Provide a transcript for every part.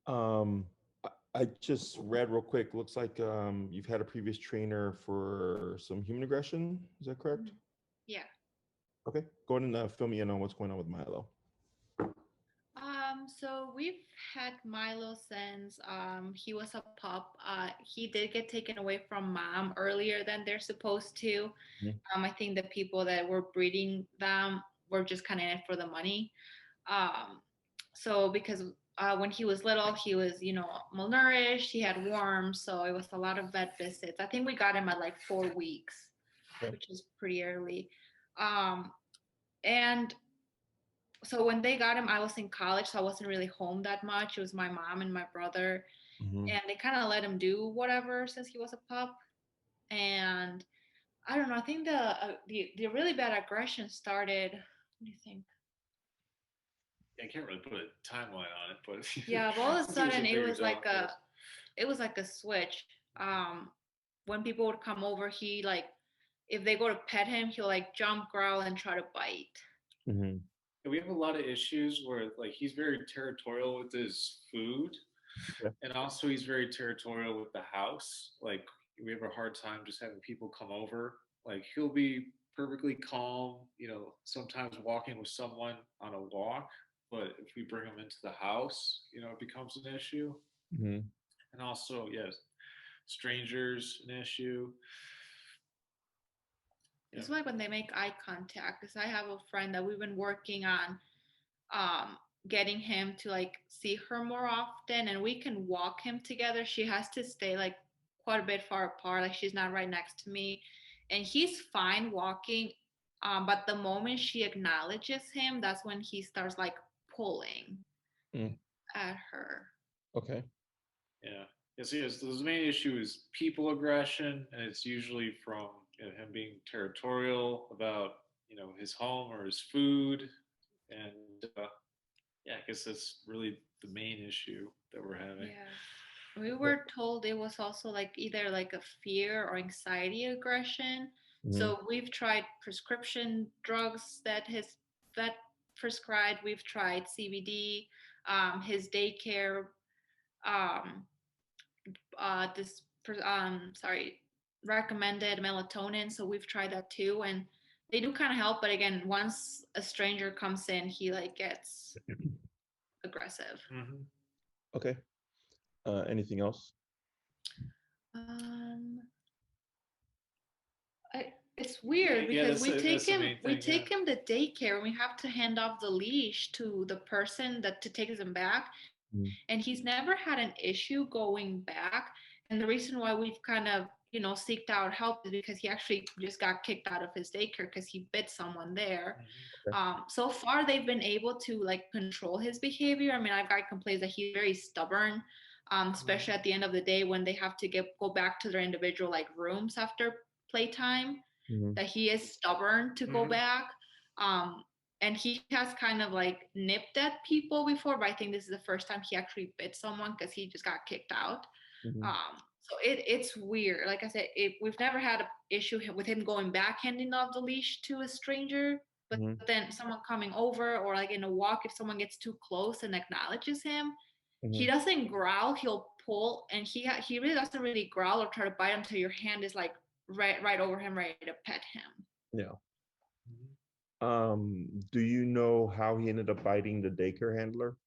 Um, I just read real quick. Looks like you've had a previous trainer for some human aggression. Is that correct? Mhm. Yeah. Okay, go ahead and fill me in on what's going on with Milo. So we've had Milo since he was a pup. He did get taken away from mom earlier than they're supposed to. Mhm. I think the people that were breeding them were just kind of in it for the money. Um, so because when he was little, he was, malnourished, he had worms, so it was a lot of vet visits. I think we got him at like 4 weeks, Okay. which is pretty early. Um, and so when they got him, I was in college, so I wasn't really home that much. It was my mom and my brother, Hmm. and they kind of let him do whatever since he was a pup. And I don't know. I think the really bad aggression started. What do you think? I can't really put a timeline on it, but Yeah, all of a since he was a sudden bigger dog, yes. it was like a switch. When people would come over, he like if they go to pet him, he'll like jump, growl, and try to bite. Hmm. And we have a lot of issues where like he's very territorial with his food, Okay. and also he's very territorial with the house. Like we have a hard time just having people come over. Like he'll be perfectly calm, sometimes walking with someone on a walk, but if we bring him into the house, it becomes an issue. Hmm. And also, yes, strangers an issue. Yeah. It's like when they make eye contact. Because I have a friend that we've been working on um getting him to like see her more often, and we can walk him together. She has to stay like quite a bit far apart, like she's not right next to me, and he's fine walking, but the moment she acknowledges him, that's when he starts like pulling Mm. at her. Okay. Yeah. Yes, yes. The main issue is people aggression, and it's usually from him being territorial about his home or his food, and yeah, I guess that's really the main issue that we're having. Yeah, we Yeah. were told it was also like either like a fear or anxiety aggression. Hmm. So we've tried prescription drugs that his vet prescribed. We've tried CBD. His daycare, um, this sorry, recommended melatonin. So we've tried that too, and they do kind of help. But again, once a stranger comes in, he like gets aggressive. Hmm. Okay. Anything else? Um, it's Yeah, weird yeah, because that's the main we thing. Yeah. take him to daycare and we have to hand off the leash to the person that to take him back, Mm. and he's never had an issue going back. And the reason why we've kind of seeked out help is because he actually just got kicked out of his daycare because he bit someone there. Hmm. Okay. So far they've been able to like control his behavior. I mean, I've got complaints that he's very stubborn, especially at the end of the day when they have to go back to their individual like rooms after playtime, Hmm. that he is stubborn to go Hmm. back. Um, and he has kind of like nipped at people before, but I think this is the first time he actually bit someone because he just got kicked out. Hmm. So it's weird. Like I said, we've never had an issue with him going back, handing off the leash to a stranger. But Hmm. then someone coming over or like in a walk, if someone gets too close and acknowledges him, he Hmm. doesn't growl. He'll pull, and he really doesn't really growl or try to bite until your hand is like right over him, ready to pet him. Yeah. Hmm. Do you know how he ended up biting the daycare handler?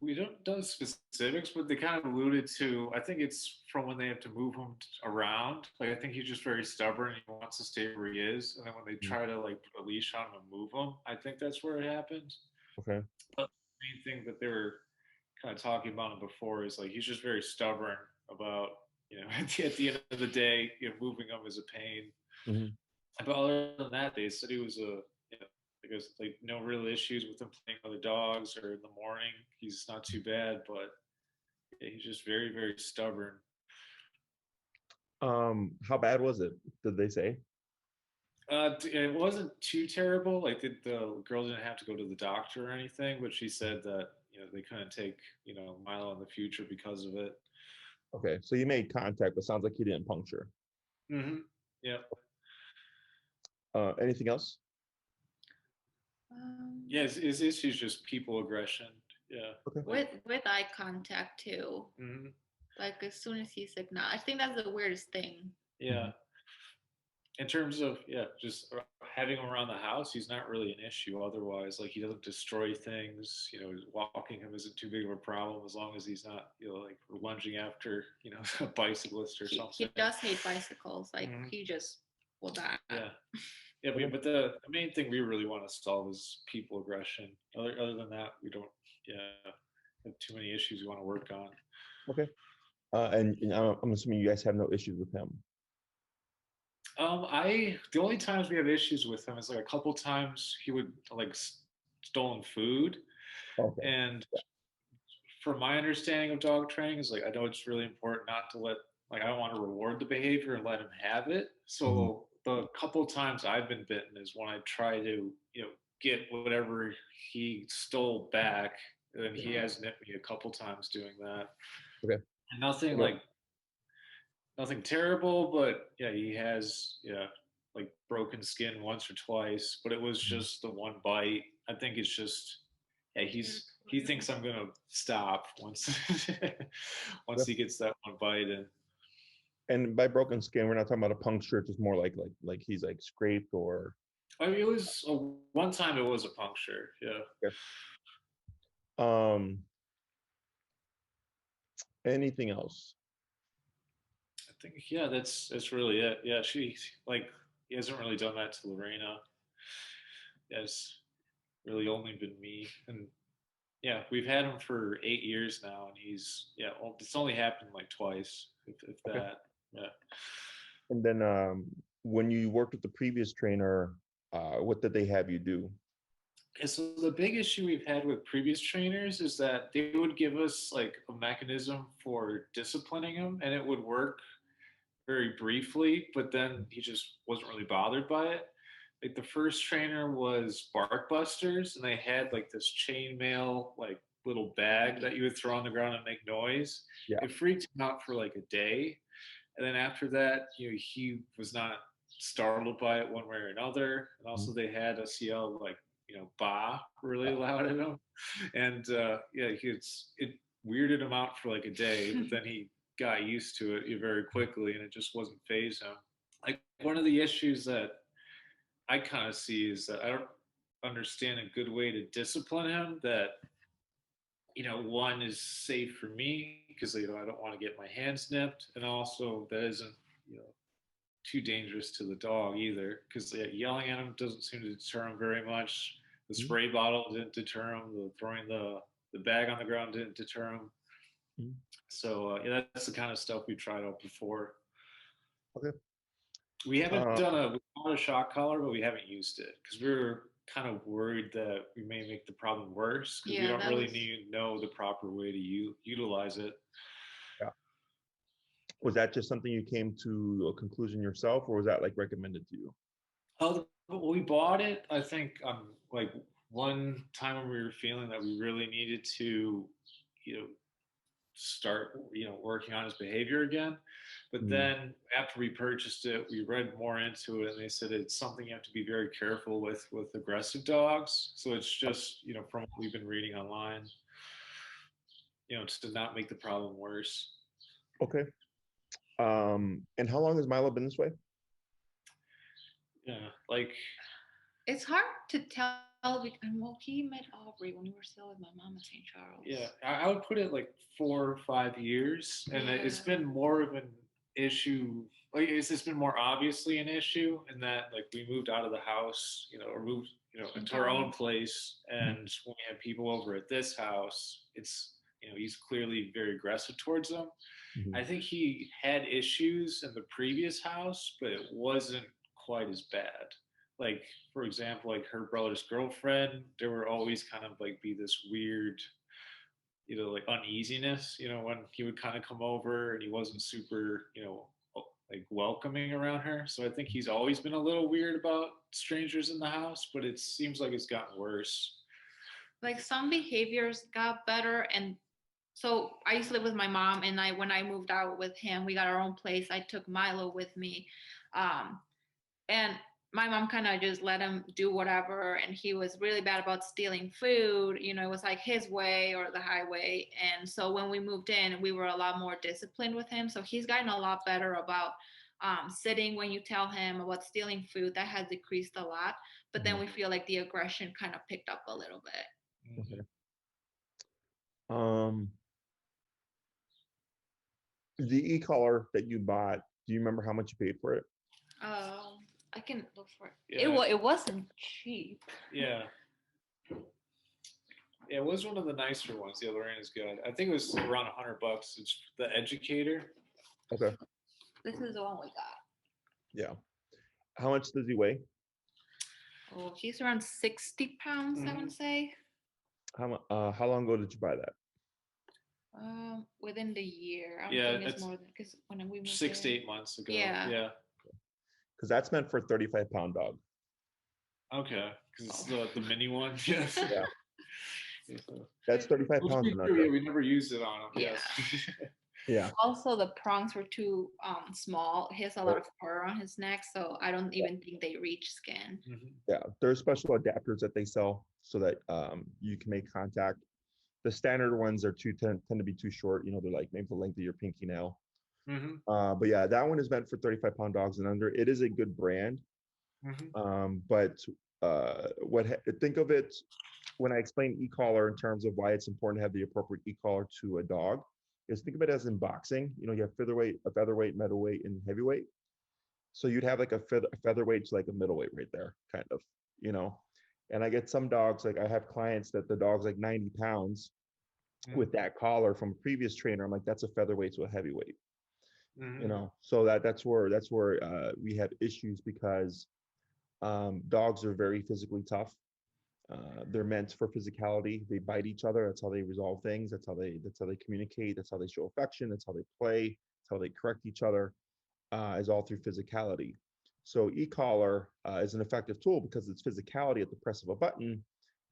We don't know specifics, but they kind of alluded to. I think it's from when they have to move him around. Like I think he's just very stubborn. He wants to stay where he is, and then when they Mm. try to like put a leash on him and move him, I think that's where it happened. Okay. But the main thing that they were kind of talking about him before is like he's just very stubborn about at the end of the day, moving him is a pain. Hmm. But other than that, they said he was a because like no real issues with him playing with other dogs or in the morning. He's not too bad, but yeah, he's just very very stubborn. How bad was it? Did they say? It wasn't too terrible. Like the girl didn't have to go to the doctor or anything, but she said that they couldn't take Milo in the future because of it. Okay, so you made contact, but sounds like you didn't puncture. Mm-hmm. Yeah. Anything else? Yeah, Um, his issue is just people aggression. Yeah. Okay. with eye contact too. Mhm. Like as soon as he's acknowledged, I think that's the weirdest thing. Yeah. In terms of just having him around the house, he's not really an issue otherwise. Like he doesn't destroy things. Walking him isn't too big of a problem as long as he's not like lunging after a bicyclist or He something. does hate bicycles. Like Mhm. he just will die. Yeah. Yeah, but the main thing we really want to solve is people aggression. Other than that, we don't have too many issues we want to work on. Okay. And I'm assuming you guys have no issues with him. The only times we have issues with him is like a couple times he would like stolen food, Okay. and from my understanding of dog training is like I know it's really important not to let I don't want to reward the behavior and let him have it. So the couple times I've been bitten is when I try to get whatever he stole back, and he has nipped me a couple times doing that. Okay. And nothing terrible, but yeah, he has like broken skin once or twice, but it was just the one bite. I think it's just he thinks I'm gonna stop once once he gets that one bite in. And by broken skin, we're not talking about a puncture. It's just more like he's like scraped or. I mean, it was one time it was a puncture. Yeah. Okay. Anything else? I think that's really it. Yeah, he hasn't really done that to Lorena. It's really only been me, and yeah, we've had him for 8 years now, and it's only happened like twice, if Okay. that. Yeah. And then when you worked with the previous trainer, what did they have you do? And so the big issue we've had with previous trainers is that they would give us like a mechanism for disciplining him, and it would work very briefly, but then he just wasn't really bothered by it. Like the first trainer was Bark Busters, and they had like this chainmail like little bag that you would throw on the ground and make noise. Yeah. It freaked him out for like a day, and then after that, he was not startled by it one way or another. And also, they had us yell like "ba" really loud at him, and it weirded him out for like a day, but then he got used to it very quickly, and it just wasn't phase him. Like one of the issues that I kind of see is that I don't understand a good way to discipline him that one is safe for me because I don't want to get my hands nipped, and also that isn't too dangerous to the dog either because yelling at him doesn't seem to deter him very much. The spray bottle didn't deter him. The throwing the bag on the ground didn't deter him. So that's the kind of stuff we tried out before. Okay. We haven't done a shock collar, but we haven't used it because we were kind of worried that we may make the problem worse because we don't really know the proper way to utilize it. Yeah. Was that just something you came to a conclusion yourself, or was that like recommended to you? We bought it, I think, like one time when we were feeling that we really needed to, start, working on his behavior again. But then after we purchased it, we read more into it, and they said it's something you have to be very careful with aggressive dogs. So it's just, from what we've been reading online, to not make the problem worse. Okay. And how long has Milo been this way? Yeah, like it's hard to tell. Well, he met Aubrey when we were still with my mom at St. Charles. Yeah, I would put it like 4 or 5 years, and it's been more of an issue. Like it's been more obviously an issue in that like we moved out of the house, or moved, into our own place, and when we have people over at this house, it's he's clearly very aggressive towards them. I think he had issues in the previous house, but it wasn't quite as bad. Like for example, like her brother's girlfriend, there would always kind of like be this weird like uneasiness when he would kind of come over and he wasn't super like welcoming around her. So I think he's always been a little weird about strangers in the house, but it seems like it's gotten worse. Like some behaviors got better, and so I used to live with my mom, and when I moved out with him, we got our own place. I took Milo with me, and my mom kind of just let him do whatever, and he was really bad about stealing food. It was like his way or the highway. And so when we moved in, we were a lot more disciplined with him. So he's gotten a lot better about sitting when you tell him about stealing food. That has decreased a lot, but then we feel like the aggression kind of picked up a little bit. Okay. Um, the e-collar that you bought, do you remember how much you paid for it? I can look for it. Yeah. It wasn't cheap. Yeah. It was one of the nicer ones. The other end is good. I think it was around $100. It's the Educator. Okay. This is the one we got. Yeah. How much does he weigh? Oh, he's around 60 pounds, I would say. How long ago did you buy that? Within the year. I don't Yeah, think it's it's more than, because when we moved 6 to in. 8 months ago. Yeah. Yeah. Because that's meant for a 35-pound dog. Okay. Because it's the mini one. Yes. Yeah. Yeah. That's 35 Which pounds. we, do, we never used it on him. Yeah. Yes. Yeah. Also, the prongs were too small. He has a lot of fur on his neck, so I don't even think they reach skin. Yeah, there's special adapters that they sell so that you can make contact. The standard ones are tend to be too short. They're like maybe the length of your pinky nail. But yeah, that one is meant for 35-pound dogs and under. It is a good brand. But think of it when I explain e-collar in terms of why it's important to have the appropriate e-collar to a dog, is think of it as in boxing. You have a featherweight, middleweight, and heavyweight. So you'd have like a featherweight to like a middleweight right there, kind of, And I get some dogs, like I have clients that the dog's like 90 pounds with that collar from a previous trainer. I'm like, that's a featherweight to a heavyweight. So that's where we have issues because dogs are very physically tough. They're meant for physicality. They bite each other. That's how they resolve things. That's how they communicate. That's how they show affection. That's how they play. That's how they correct each other. Is all through physicality. So e-collar is an effective tool because it's physicality at the press of a button.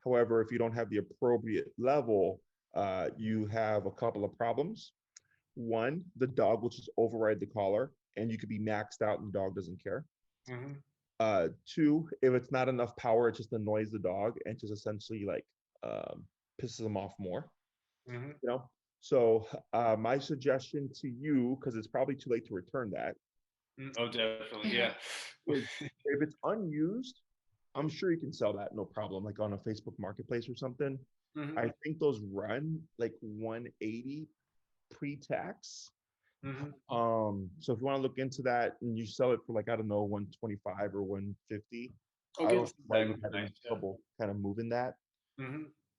However, if you don't have the appropriate level, you have a couple of problems. One, the dog will just override the collar and you could be maxed out and the dog doesn't care. Two, if it's not enough power, it just annoys the dog and just essentially like pisses them off more. So my suggestion to you, because it's probably too late to return that. Oh, definitely. Yeah. If it's unused, I'm sure you can sell that, no problem, like on a Facebook marketplace or something. I think those run like 180 pre-tax. So if you want to look into that and you sell it for like, I don't know, 125 or 150, I don't know why you would have any trouble kind of moving that.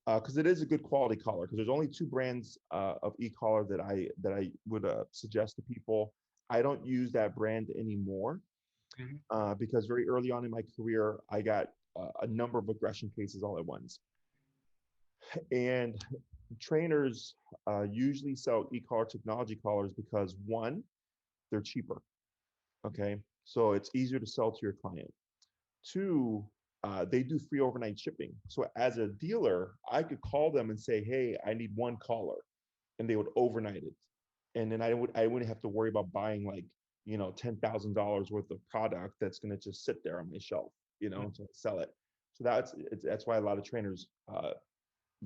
Because it is a good quality collar. Because there's only two brands of e-collar that I would suggest to people. I don't use that brand anymore because very early on in my career, I got a number of aggression cases all at once. And trainers usually sell e-collar technology collars because one, they're cheaper. Okay, so it's easier to sell to your client. Two, they do free overnight shipping. So as a dealer, I could call them and say, hey, I need one collar, and they would overnight it. And then I wouldn't have to worry about buying like, $10,000 worth of product that's going to just sit there on my shelf, to sell it. So that's why a lot of trainers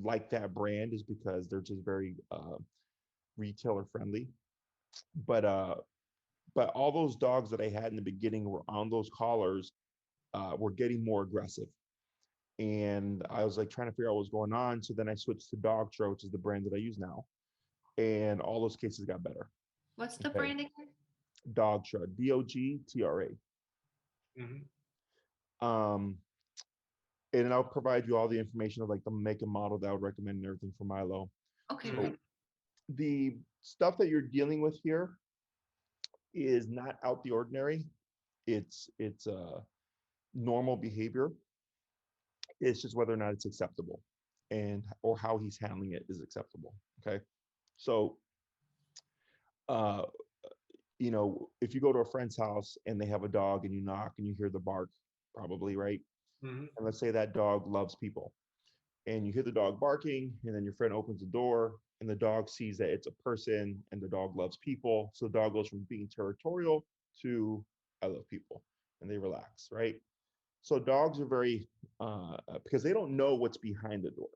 like that brand, is because they're just very retailer friendly. But all those dogs that I had in the beginning were on those collars were getting more aggressive. And I was like trying to figure out what was going on. So then I switched to Dogtra, which is the brand that I use now. And all those cases got better. What's the brand again? Dogtra, Dogtra. And I'll provide you all the information of like the make and model that I would recommend and everything for Milo. Okay. So the stuff that you're dealing with here is not out the ordinary. It's normal behavior. It's just whether or not it's acceptable or how he's handling it is acceptable. Okay. So if you go to a friend's house and they have a dog and you knock and you hear the bark, probably, right? And let's say that dog loves people and you hear the dog barking and then your friend opens the door and the dog sees that it's a person and the dog loves people. So the dog goes from being territorial to I love people and they relax, right? So dogs are very because they don't know what's behind the door,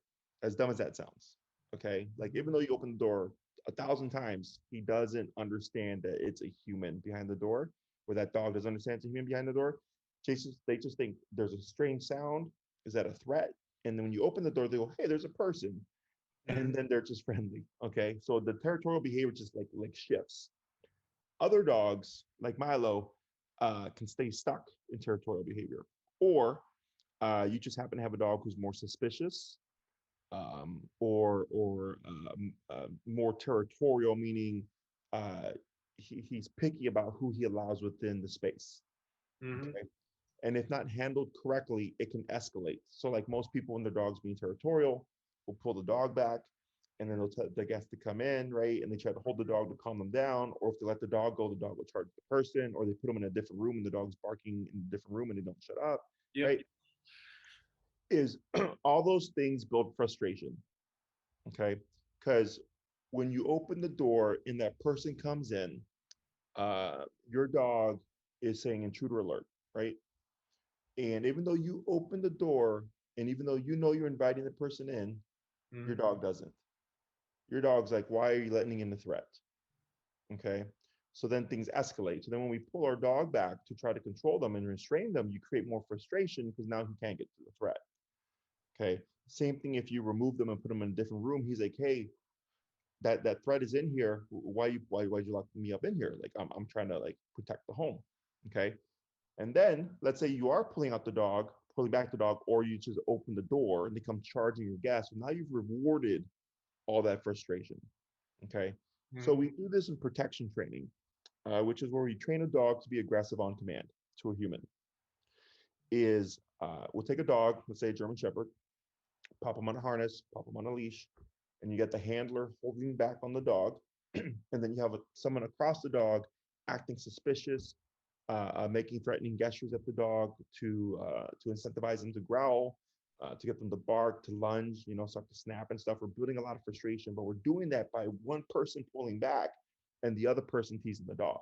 as dumb as that sounds. Okay, like even though you open the door 1,000 times, he doesn't understand that it's a human behind the door, or that dog doesn't understand it's a human behind the door. They just think there's a strange sound. Is that a threat? And then when you open the door, they go, "Hey, there's a person," and then they're just friendly. Okay, so the territorial behavior just like shifts. Other dogs, like Milo, can stay stuck in territorial behavior, or you just happen to have a dog who's more suspicious, or more territorial, meaning uh, he's picky about who he allows within the space. Okay, and if not handled correctly, it can escalate. So, like most people, when their dog's being territorial, will pull the dog back, and then they'll tell the guest to come in, right? And they try to hold the dog to calm them down, or if they let the dog go, the dog will charge the person, or they put them in a different room and the dog's barking in a different room and they don't shut up, Yep. right? Is all those things build frustration, okay? Because when you open the door and that person comes in, your dog is saying intruder alert, right? And even though you open the door and even though you know you're inviting the person in, your dog doesn't. Your dog's like, why are you letting in the threat? Okay. So then things escalate. So then when we pull our dog back to try to control them and restrain them, you create more frustration because now he can't get to the threat. Okay. Same thing if you remove them and put them in a different room. He's like, hey, that threat is in here. Why'd you lock me up in here? Like I'm trying to like protect the home. Okay. And then let's say you are pulling out the dog, pulling back the dog, or you just open the door and they come charging your guest. So now you've rewarded all that frustration. Okay. So we do this in protection training, which is where we train a dog to be aggressive on command to a human. We'll take a dog, let's say a German Shepherd, pop him on a harness, pop him on a leash, and you get the handler holding back on the dog, and then you have someone across the dog acting suspicious, making threatening gestures at the dog to incentivize them to growl, to get them to bark, to lunge, start to snap and stuff. We're building a lot of frustration, but we're doing that by one person pulling back and the other person teasing the dog.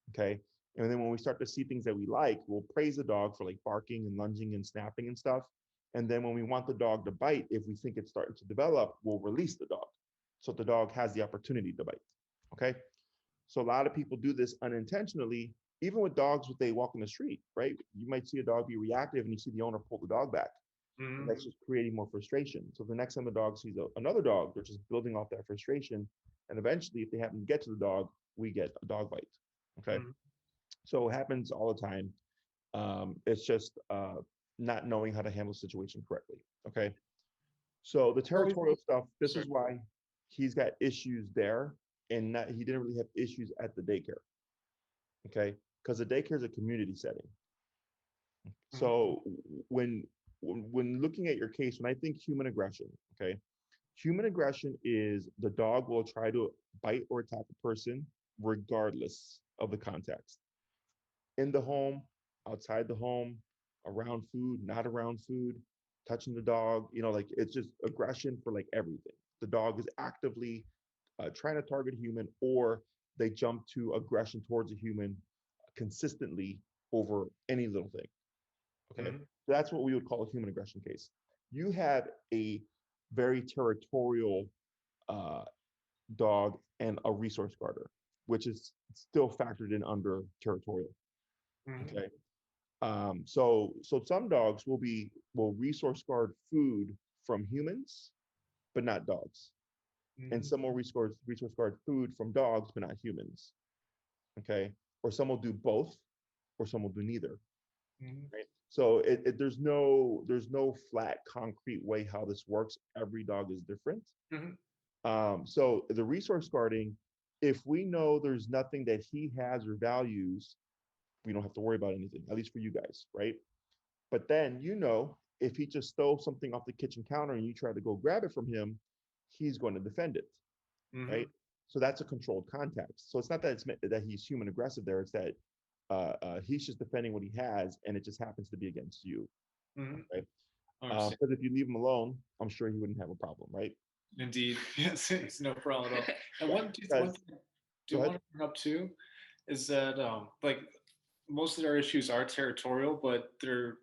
Okay. And then when we start to see things that we like, we'll praise the dog for like barking and lunging and snapping and stuff. And then when we want the dog to bite, if we think it's starting to develop, we'll release the dog. So the dog has the opportunity to bite. Okay. So a lot of people do this unintentionally, even with dogs when they walk in the street, right? You might see a dog be reactive and you see the owner pull the dog back. And that's just creating more frustration. So the next time the dog sees another dog, they're just building off that frustration. And eventually, if they happen to get to the dog, we get a dog bite. Okay. So it happens all the time. It's just not knowing how to handle the situation correctly. Okay. So the territorial stuff, this is why he's got issues there and he didn't really have issues at the daycare. Okay. Because the daycare is a community setting. So when looking at your case, when I think human aggression, okay, human aggression is the dog will try to bite or attack a person regardless of the context. In the home, outside the home, around food, not around food, touching the dog, like it's just aggression for like everything. The dog is actively trying to target a human, or they jump to aggression towards a human consistently over any little thing. Okay. So that's what we would call a human aggression case. You have a very territorial dog and a resource guarder, which is still factored in under territorial. Okay. So some dogs will resource guard food from humans, but not dogs. And some will resource guard food from dogs, but not humans. Okay. Or some will do both, or some will do neither. Right? So there's no flat concrete way how this works. Every dog is different. So the resource guarding, if we know there's nothing that he has or values, we don't have to worry about anything, at least for you guys, right? But then, if he just stole something off the kitchen counter and you try to go grab it from him, he's going to defend it, right? So that's a controlled context. So it's not that that he's human aggressive there. It's that he's just defending what he has, and it just happens to be against you, right? Because if you leave him alone, I'm sure he wouldn't have a problem, right? Indeed, yes, it's no problem at all. And one thing I do want to bring up too is that like most of our issues are territorial, but they're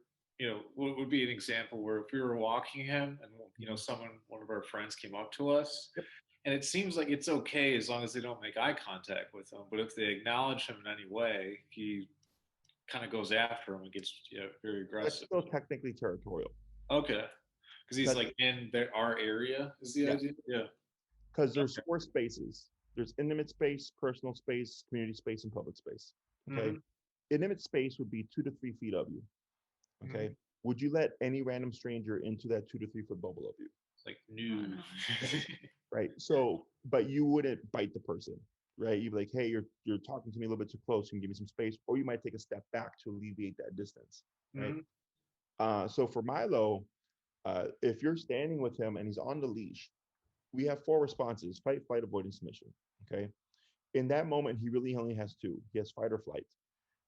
what would be an example where if we were walking him and, one of our friends came up to us, Yep. and it seems like it's okay as long as they don't make eye contact with him. But if they acknowledge him in any way, he kind of goes after him and gets very That's aggressive. still technically territorial. Okay. Because he's That's, like in our area is the idea? Yeah. Because there's 4 spaces. There's intimate space, personal space, community space, and public space. Okay. Intimate space would be 2 to 3 feet of you. Okay. Would you let any random stranger into that 2 to 3 foot bubble of you? Like new. Right. So, but you wouldn't bite the person, right? You'd be like, hey, you're talking to me a little bit too close. You can give me some space, or you might take a step back to alleviate that distance. Right. So for Milo, if you're standing with him and he's on the leash, we have 4 responses: fight, flight, avoid, submission. Okay. In that moment, he really only has 2. He has fight or flight.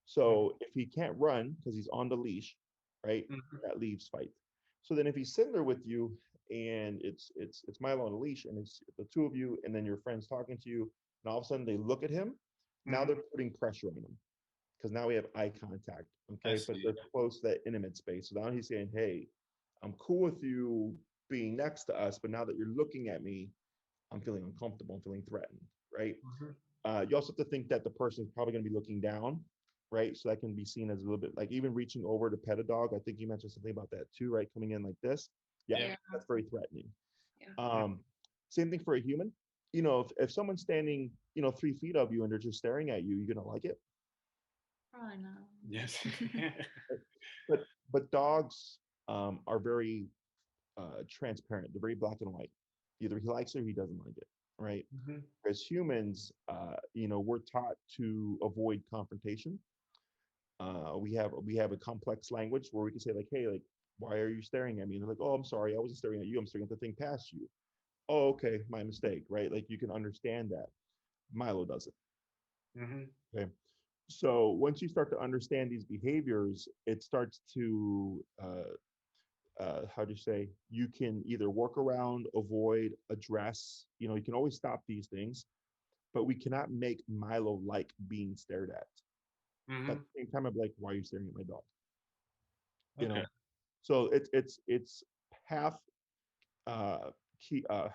So if he can't run because he's on the leash, right, that leaves fight. So then if he's sitting there with you and it's Milo on a leash and it's the 2 of you and then your friend's talking to you and all of a sudden they look at him, now they're putting pressure on him because now we have eye contact. Okay. But they're close to that intimate space. So now he's saying, hey, I'm cool with you being next to us, but now that you're looking at me, I'm feeling uncomfortable. I'm feeling threatened. Right. You also have to think that the person is probably going to be looking down. Right. So that can be seen as a little bit like even reaching over to pet a dog. I think you mentioned something about that too, right? Coming in like this. Yeah. That's very threatening. Yeah. Same thing for a human. If someone's standing, 3 feet of you and they're just staring at you, you're going to like it. Probably not. Yes. but dogs are very transparent. They're very black and white. Either he likes it or he doesn't like it. Right. As humans, we're taught to avoid confrontation. We have a complex language where we can say like, hey, like, why are you staring at me? And they're like, oh, I'm sorry, I wasn't staring at you. I'm staring at the thing past you. Oh, okay, my mistake. Right. Like you can understand that. Milo doesn't. Okay. So once you start to understand these behaviors, it starts to how do you say, you can either work around, avoid, address, you can always stop these things, but we cannot make Milo like being stared at. At the same time, I'm like, why are you staring at my dog? So it's half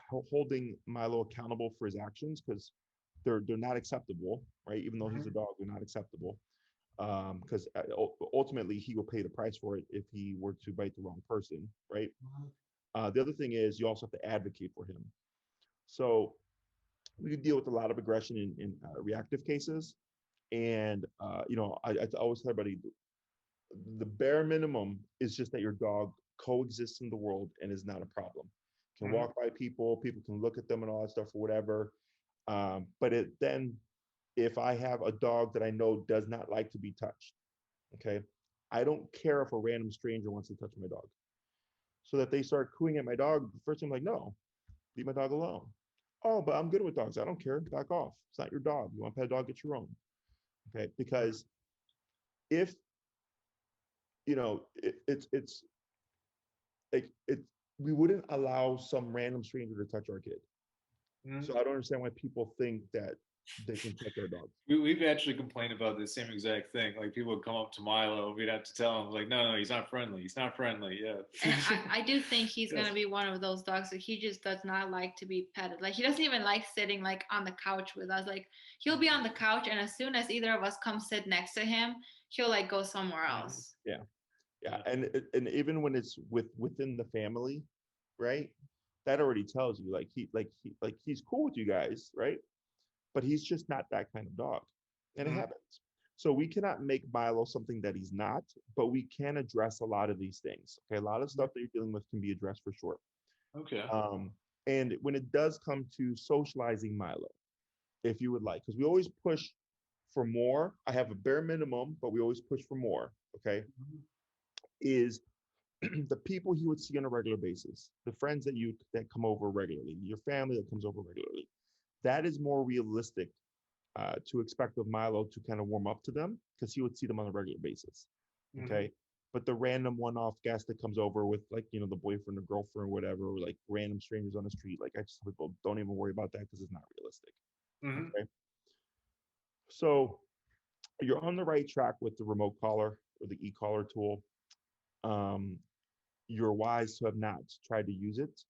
holding Milo accountable for his actions because they're not acceptable, right? Even though he's a dog, they're not acceptable. Because ultimately he will pay the price for it if he were to bite the wrong person, right? The other thing is you also have to advocate for him. So we deal with a lot of aggression in reactive cases, and I always tell everybody the bare minimum is just that your dog coexists in the world and is not a problem. Can walk by people can look at them and all that stuff or whatever. But then if I have a dog that I know does not like to be touched, okay, I don't care if a random stranger wants to touch my dog. So that they start cooing at my dog, the first thing I'm like, no, leave my dog alone. Oh, but I'm good with dogs. I don't care. Back off. It's not your dog. You want to pet a dog, get your own. Okay, because if it's like we wouldn't allow some random stranger to touch our kid. So I don't understand why people think that they can touch our dogs. We've actually complained about the same exact thing. Like people would come up to Milo, we'd have to tell him like, no, he's not friendly. He's not friendly. Yeah. And I do think he's gonna be one of those dogs that he just does not like to be petted. Like he doesn't even like sitting like on the couch with us. Like he'll be on the couch, and as soon as either of us come sit next to him, he'll like go somewhere else. Yeah, and even when it's within the family, right? That already tells you like he's cool with you guys, right? But he's just not that kind of dog, and it happens. So we cannot make Milo something that he's not, but we can address a lot of these things. Okay, a lot of stuff that you're dealing with can be addressed for sure. Okay. And when it does come to socializing Milo, if you would like, because we always push for more. I have a bare minimum, but we always push for more. Okay, is the people you would see on a regular basis, the friends that come over regularly, your family that comes over regularly, that is more realistic to expect of Milo to kind of warm up to them because he would see them on a regular basis. Okay. But the random one-off guest that comes over with like, the boyfriend or girlfriend or whatever, or like random strangers on the street, like I just tell people don't even worry about that because it's not realistic. Okay. So you're on the right track with the remote collar or the e-collar tool. you're wise to have not tried to use it,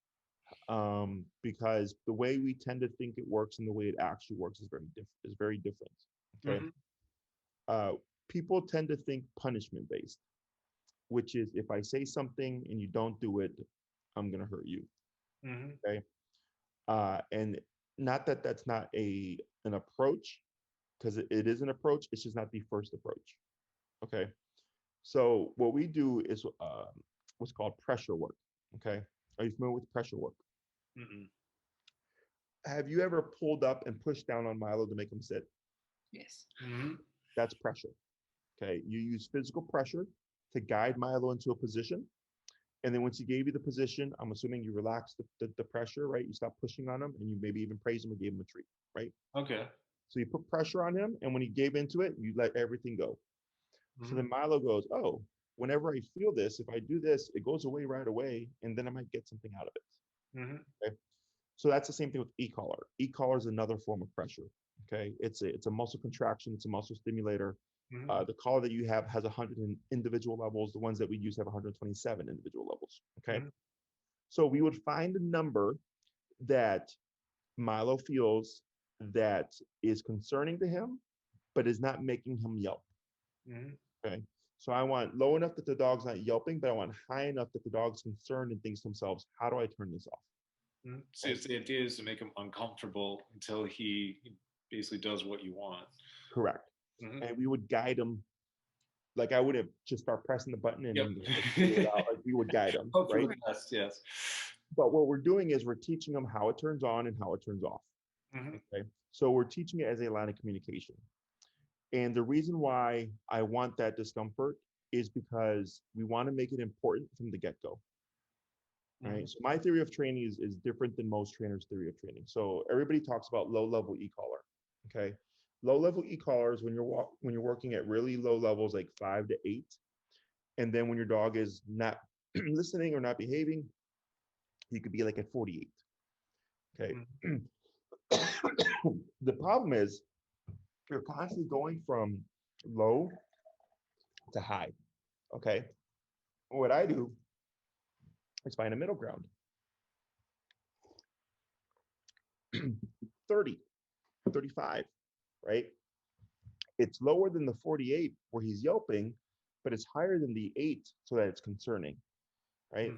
because the way we tend to think it works and the way it actually works is very different. Okay. Uh, People tend to think punishment based, which is if I say something and you don't do it, I'm gonna hurt you. Okay. And not that that's not an approach, because it is an approach. It's just not the first approach. Okay. So what we do is what's called pressure work. Okay. Are you familiar with pressure work? Have you ever pulled up and pushed down on Milo to make him sit? Yes. That's pressure. Okay. You use physical pressure to guide Milo into a position. And then once he gave you the position, I'm assuming you relaxed the pressure, right? You stopped pushing on him and you maybe even praised him or gave him a treat, right? Okay. So you put pressure on him, and when he gave into it, you let everything go. So then Milo goes, oh, whenever I feel this, if I do this, it goes away right away, and then I might get something out of it. Okay. So that's the same thing with e-collar. E-collar is another form of pressure. Okay. It's a muscle contraction. It's a muscle stimulator. The collar that you have has 100 individual levels. The ones that we use have 127 individual levels. Okay. So we would find a number that Milo feels that is concerning to him, but is not making him yelp. Okay. So I want low enough that the dog's not yelping, but I want high enough that the dog's concerned and thinks to themselves, how do I turn this off? So it's the idea is to make him uncomfortable until he basically does what you want. Correct. And we would guide him. Like I wouldn't just start pressing the button and figure it out. Like we would guide him, right? Best, yes. But what we're doing is we're teaching them how it turns on and how it turns off. Okay. So we're teaching it as a line of communication. And the reason why I want that discomfort is because we want to make it important from the get-go. Right. So my theory of training is different than most trainers' theory of training. So everybody talks about low-level e-collar. Okay. Low-level e-collars when you're working at really low levels, like 5 to 8. And then when your dog is not listening or not behaving, you could be like at 48. Okay. The problem is you're constantly going from low to high. Okay. What I do is find a middle ground. 30, 35, right? It's lower than the 48 where he's yelping, but it's higher than the 8 so that it's concerning, right?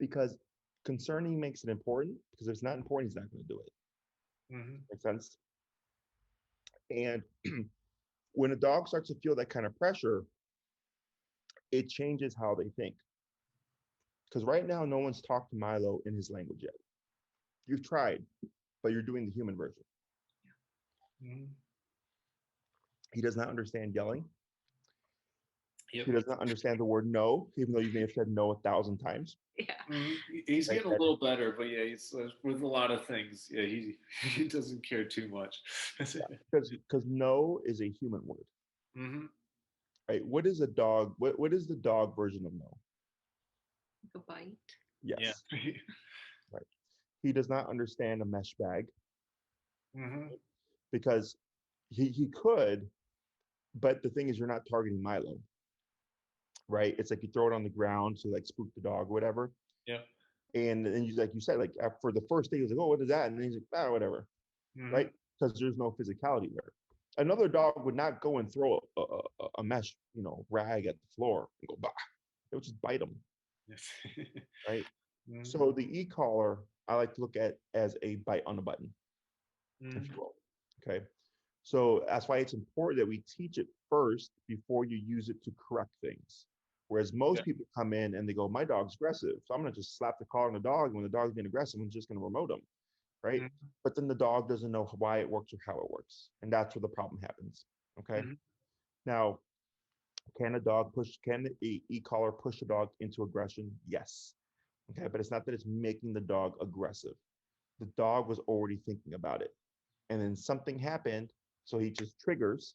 Because concerning makes it important, because if it's not important, he's not going to do it. Makes sense? And when a dog starts to feel that kind of pressure, it changes how they think. Because right now, no one's talked to Milo in his language yet. You've tried, but you're doing the human version. He does not understand yelling. He does not understand the word no, even though you may have said no 1,000 times. He's getting a little better, but yeah, he's with a lot of things. Yeah, he doesn't care too much. Because no is a human word. Right? What is a dog? What is the dog version of no? A bite. Yes. Right. He does not understand a mesh bag. Because he could, but the thing is, you're not targeting Milo. Right? It's like you throw it on the ground to like spook the dog or whatever. And then you, like you said, like for the first day, he was like, oh, what is that? And then he's like, whatever. Right? Because there's no physicality there. Another dog would not go and throw a mesh, rag at the floor and go, bah. It would just bite him. Right? So the e-collar, I like to look at as a bite on a button, if you will. Okay. So that's why it's important that we teach it first before you use it to correct things. Whereas most people come in and they go, my dog's aggressive, so I'm going to just slap the collar on the dog. And when the dog's being aggressive, I'm just going to remote him. Right. But then the dog doesn't know why it works or how it works. And that's where the problem happens. Okay. Now, can the e-collar push a dog into aggression? Yes. Okay. But it's not that it's making the dog aggressive. The dog was already thinking about it. And then something happened. So he just triggers,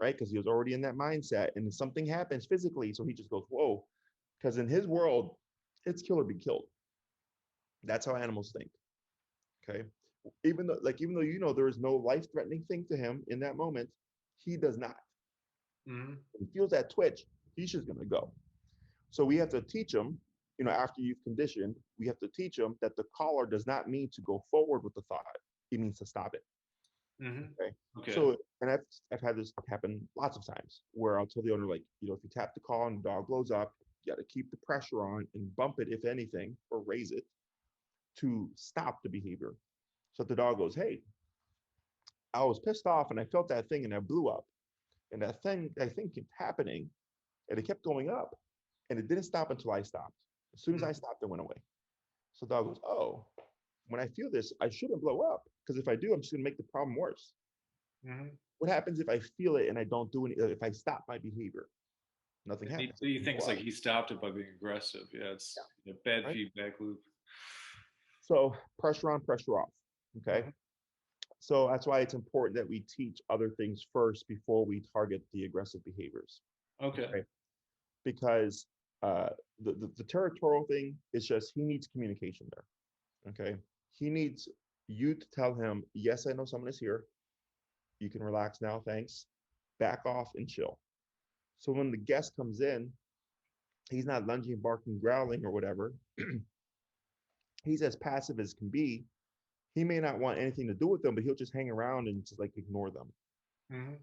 right? Because he was already in that mindset. And then something happens physically. So he just goes, whoa. Because in his world, it's kill or be killed. That's how animals think. Okay. Even though there is no life-threatening thing to him in that moment, he does not. When he feels that twitch, he's just gonna go. So we have to teach them, after you've conditioned, we have to teach them that the collar does not mean to go forward with the thought. It means to stop it. Okay. Okay. So, and I've had this happen lots of times where I'll tell the owner, like, if you tap the collar and the dog blows up, you got to keep the pressure on and bump it, if anything, or raise it to stop the behavior. So if the dog goes, hey, I was pissed off and I felt that thing and I blew up. And that thing kept happening and it kept going up. And it didn't stop until I stopped. As soon as I stopped, it went away. So the dog goes, oh, when I feel this, I shouldn't blow up. Because if I do, I'm just going to make the problem worse. What happens if I feel it and I don't do anything? If I stop my behavior, nothing happens. He thinks like he stopped it by being aggressive. Yeah, it's a bad feedback loop. So pressure on, pressure off. Okay. So that's why it's important that we teach other things first before we target the aggressive behaviors. Okay. Because the territorial thing is just, he needs communication there. Okay. He needs you to tell him, yes, I know someone is here. You can relax now, thanks. Back off and chill. So when the guest comes in, he's not lunging, barking, growling, or whatever. He's as passive as can be. He may not want anything to do with them, but he'll just hang around and just like ignore them.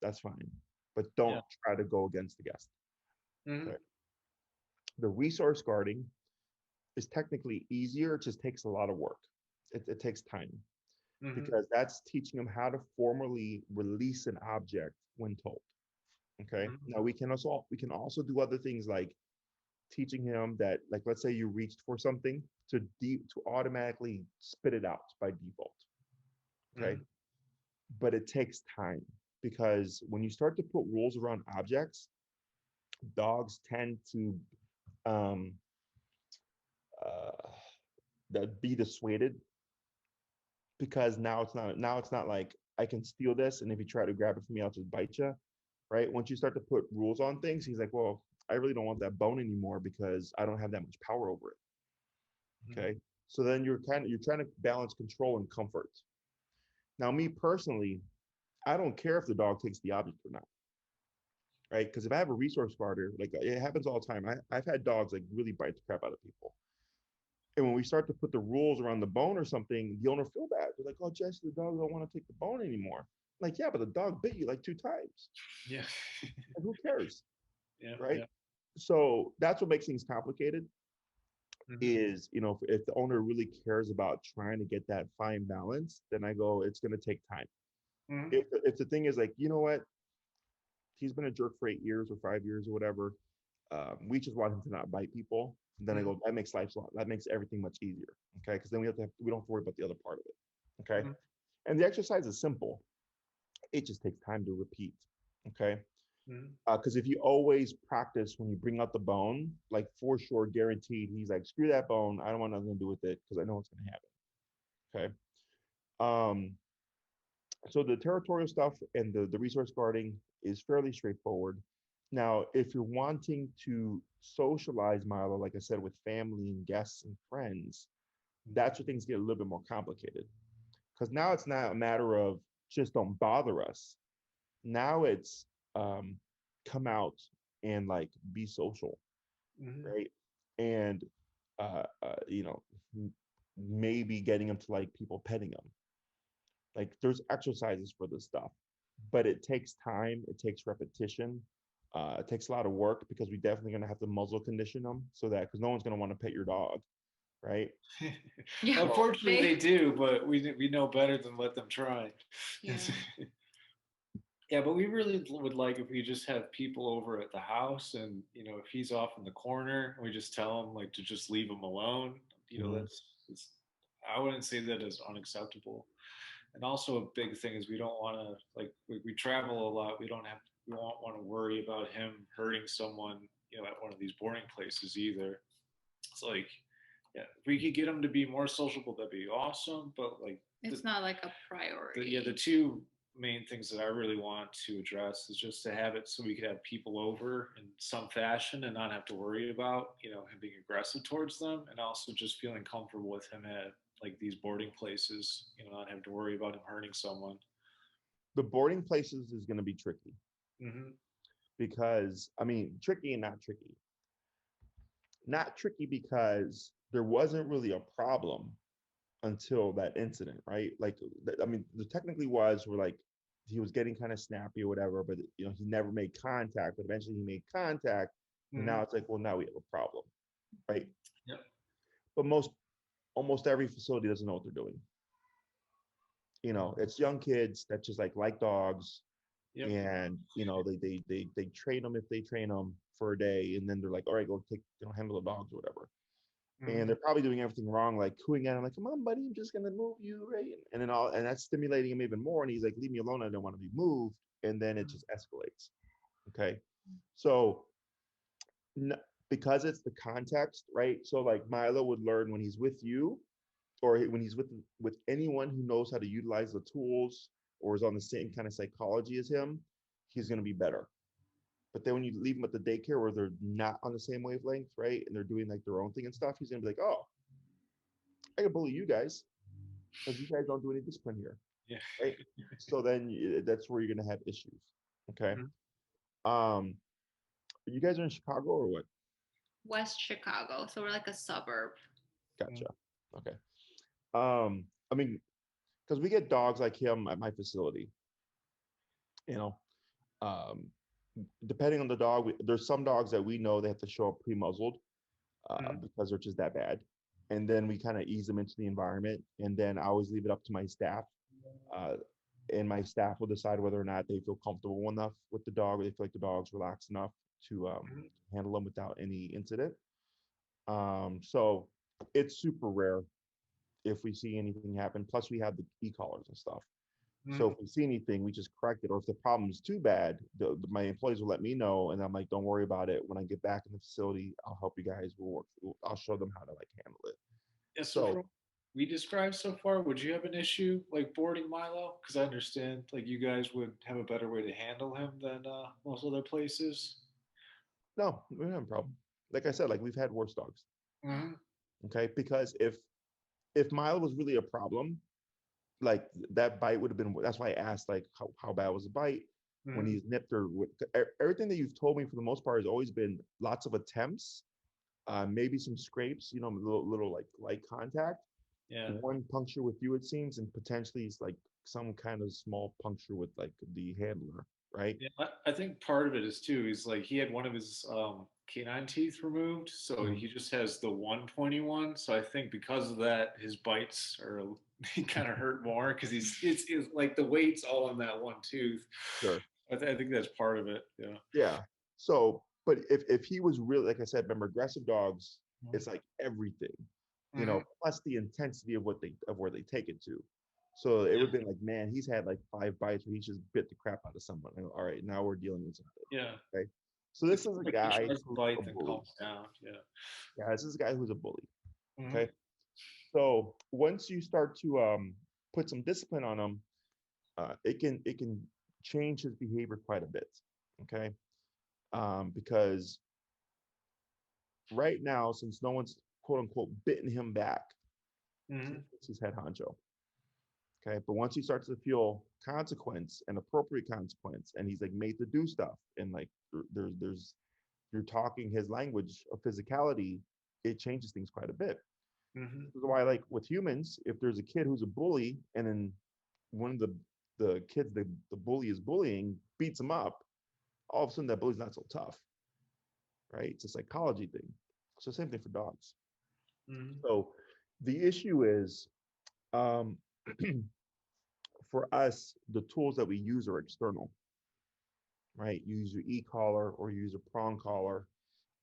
That's fine. But don't try to go against the guest. Okay. The resource guarding is technically easier. It just takes a lot of work. It takes time. Because that's teaching them how to formally release an object when told. Okay. Now we can also do other things like teaching him that, like, let's say you reached for something, to automatically spit it out by default. Okay. But it takes time, because when you start to put rules around objects, dogs tend to be dissuaded, because now it's not like, I can steal this, and if you try to grab it from me, I'll just bite you, right? Once you start to put rules on things, he's like, well, I really don't want that bone anymore because I don't have that much power over it. Okay. So then you're trying to balance control and comfort. Now, me personally, I don't care if the dog takes the object or not, right? Because if I have a resource guarder, like, it happens all the time. I've had dogs like really bite the crap out of people. And when we start to put the rules around the bone or something, the owner feel bad. They're like, oh, Jesse, the dog don't want to take the bone anymore. I'm like, yeah, but the dog bit you like 2 times. Yeah. And who cares? Yeah. Right. Yeah. So that's what makes things complicated. Is, if the owner really cares about trying to get that fine balance, then I go, it's going to take time. If the thing is like, you know what, he's been a jerk for 8 years or 5 years or whatever, we just want him to not bite people. And then I go, that makes everything much easier. Okay. Because then we don't have to worry about the other part of it. Okay. And the exercise is simple. It just takes time to repeat. Okay. Because if you always practice when you bring out the bone, like, for sure, guaranteed, he's like, screw that bone, I don't want nothing to do with it, because I know what's going to happen. Okay. So the territorial stuff and the resource guarding is fairly straightforward. Now, if you're wanting to socialize Milo, like I said, with family and guests and friends, that's where things get a little bit more complicated. Because now it's not a matter of just don't bother us. Now it's come out and like be social, right? And maybe getting them to like people petting them. Like, there's exercises for this stuff, but it takes time, it takes repetition, it takes a lot of work, because we definitely going to have to muzzle condition them, so that, because no one's going to want to pet your dog, right? Yeah, unfortunately they do, but we know better than let them try. Yeah, but we really would like if we just have people over at the house, and if he's off in the corner, we just tell him like to just leave him alone. That's I wouldn't say that is unacceptable. And also a big thing is we don't want to, like, we travel a lot. We don't want to worry about him hurting someone, at one of these boarding places either. It's like, yeah, if we could get him to be more sociable, that'd be awesome. But like, it's not like a priority. The two main things that I really want to address is just to have it so we could have people over in some fashion and not have to worry about, him being aggressive towards them, and also just feeling comfortable with him at like these boarding places, not having to worry about him hurting someone. The boarding places is going to be tricky. Because, I mean, tricky and not tricky. not tricky because there wasn't really a problem until that incident, right? Like, I mean, the technically was where like he was getting kind of snappy or whatever, but you know, he never made contact. But eventually, he made contact, and now it's like, well, now we have a problem, right? Yep. But almost every facility doesn't know what they're doing. You know, it's young kids that just like dogs, Yep. and you know, they train them if they train them for a day, and then they're like, all right, go take, you know, handle the dogs or whatever. And they're probably doing everything wrong, like cooing at him, like, come on, buddy, I'm just gonna move you, right? And then and that's stimulating him even more. And he's like, leave me alone, I don't want to be moved. And then it just escalates. Okay. So because it's the context, right? So like Milo would learn when he's with you, or when he's with anyone who knows how to utilize the tools or is on the same kind of psychology as him, he's gonna be better. But then when you leave them at the daycare where they're not on the same wavelength, right? And they're doing like their own thing and stuff, he's gonna be like, oh, I can bully you guys because you guys don't do any discipline here, Yeah. right? So then that's where you're gonna have issues. Okay. Um, you guys are in Chicago or what? West Chicago, so we're like a suburb. Gotcha. Okay. I mean, because we get dogs like him at my facility, you know. Um, Depending on the dog, there's some dogs that we know they have to show up pre-muzzled because they're just that bad. And then we kind of ease them into the environment. And then I always leave it up to my staff. Uh, and my staff will decide whether or not they feel comfortable enough with the dog, or they feel like the dog's relaxed enough to handle them without any incident. So it's super rare if we see anything happen. Plus, we have the e-collars and stuff. So if we see anything, we just correct it. Or if the problem is too bad, my employees will let me know, and I'm like, "Don't worry about it. When I get back in the facility, I'll help you guys. I'll show them how to like handle it." Yeah, so So from we described so far, would you have an issue like boarding Milo? Because I understand like you guys would have a better way to handle him than most other places. no, we don't have a problem. Like I said, like we've had worse dogs. Mm-hmm. Okay, because if Milo was really a problem, like that bite would have been. That's why I asked like how bad was the bite when Mm-hmm. he's nipped or everything that you've told me for the most part has always been lots of attempts, maybe some scrapes, you know, little like light contact, Yeah. one puncture with you it seems, and potentially it's like some kind of small puncture with like the handler, right? Yeah, I think part of it is too. He's like he had one of his canine teeth removed, so Mhm. he just has the one pointy one. So I think because of that, his bites are he kind of hurt more because it's like the weight's all on that one tooth. Sure. I think that's part of it. Yeah. Yeah. So, but if he was really, like I said, remember, aggressive dogs, it's like everything, you Mm-hmm. know, plus the intensity of where they take it to. So it would have been like, man, he's had like 5 bites where he just bit the crap out of someone. And, all right, now we're dealing with something. Yeah. Okay. So this It's is a like he guy tries to who's a bite then bully. calms down. Yeah. Yeah, this is a guy who's a bully. Mm-hmm. Okay. So once you start to put some discipline on him, it can change his behavior quite a bit. Okay. Because right now, since no one's quote unquote bitten him back, Mm-hmm. he's head honcho. Okay. But once he starts to feel consequence and appropriate consequence, and he's like made to do stuff, and like there's you're talking his language of physicality, it changes things quite a bit. Mm-hmm. This is why, like with humans, if there's a kid who's a bully, and then one of the kids the bully is bullying beats him up, all of a sudden that bully's not so tough, right? It's a psychology thing. So same thing for dogs. Mm-hmm. So the issue is, um, for us, the tools that we use are external, right? You use your e-collar or you use a prong collar.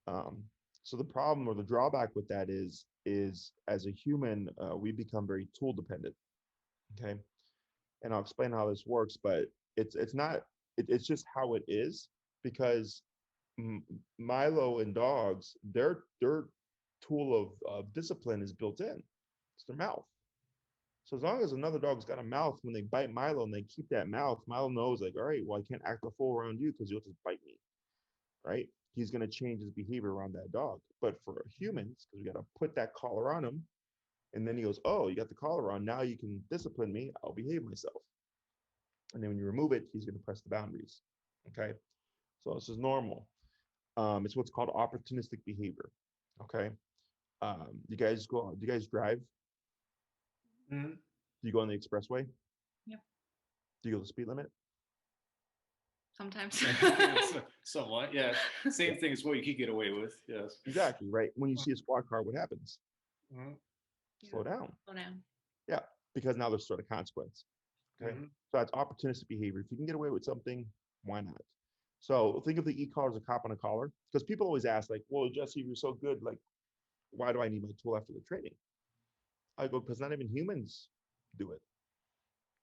Um, so the problem or the drawback with that is as a human, we become very tool dependent. Okay, and I'll explain how this works, but it's not. It's just how it is because Milo and dogs, their tool of discipline is built in. It's their mouth. So as long as another dog's got a mouth, when they bite Milo and they keep that mouth, Milo knows like, all right, well, I can't act a fool around you because you'll just bite me, right? He's going to change his behavior around that dog. But for humans, because we got to put that collar on him, and then he goes, oh, you got the collar on. Now you can discipline me. I'll behave myself. And then when you remove it, he's going to press the boundaries. Okay. So this is normal. It's what's called opportunistic behavior. Okay. You guys do you guys drive? Mm-hmm. Do you go on the expressway? Yep. Do you go the speed limit? Sometimes. Somewhat, yeah. Same thing as what you could get away with. Yes. Exactly, right? When you see a squad car, what happens? Mm-hmm. Slow down. Slow down. Yeah, because now there's sort of consequence. Okay. Mm-hmm. So that's opportunistic behavior. If you can get away with something, why not? So think of the e-collar as a cop on a collar. Because people always ask, like, well, Jesse, you're so good. Like, why do I need my tool after the training? I go, because not even humans do it.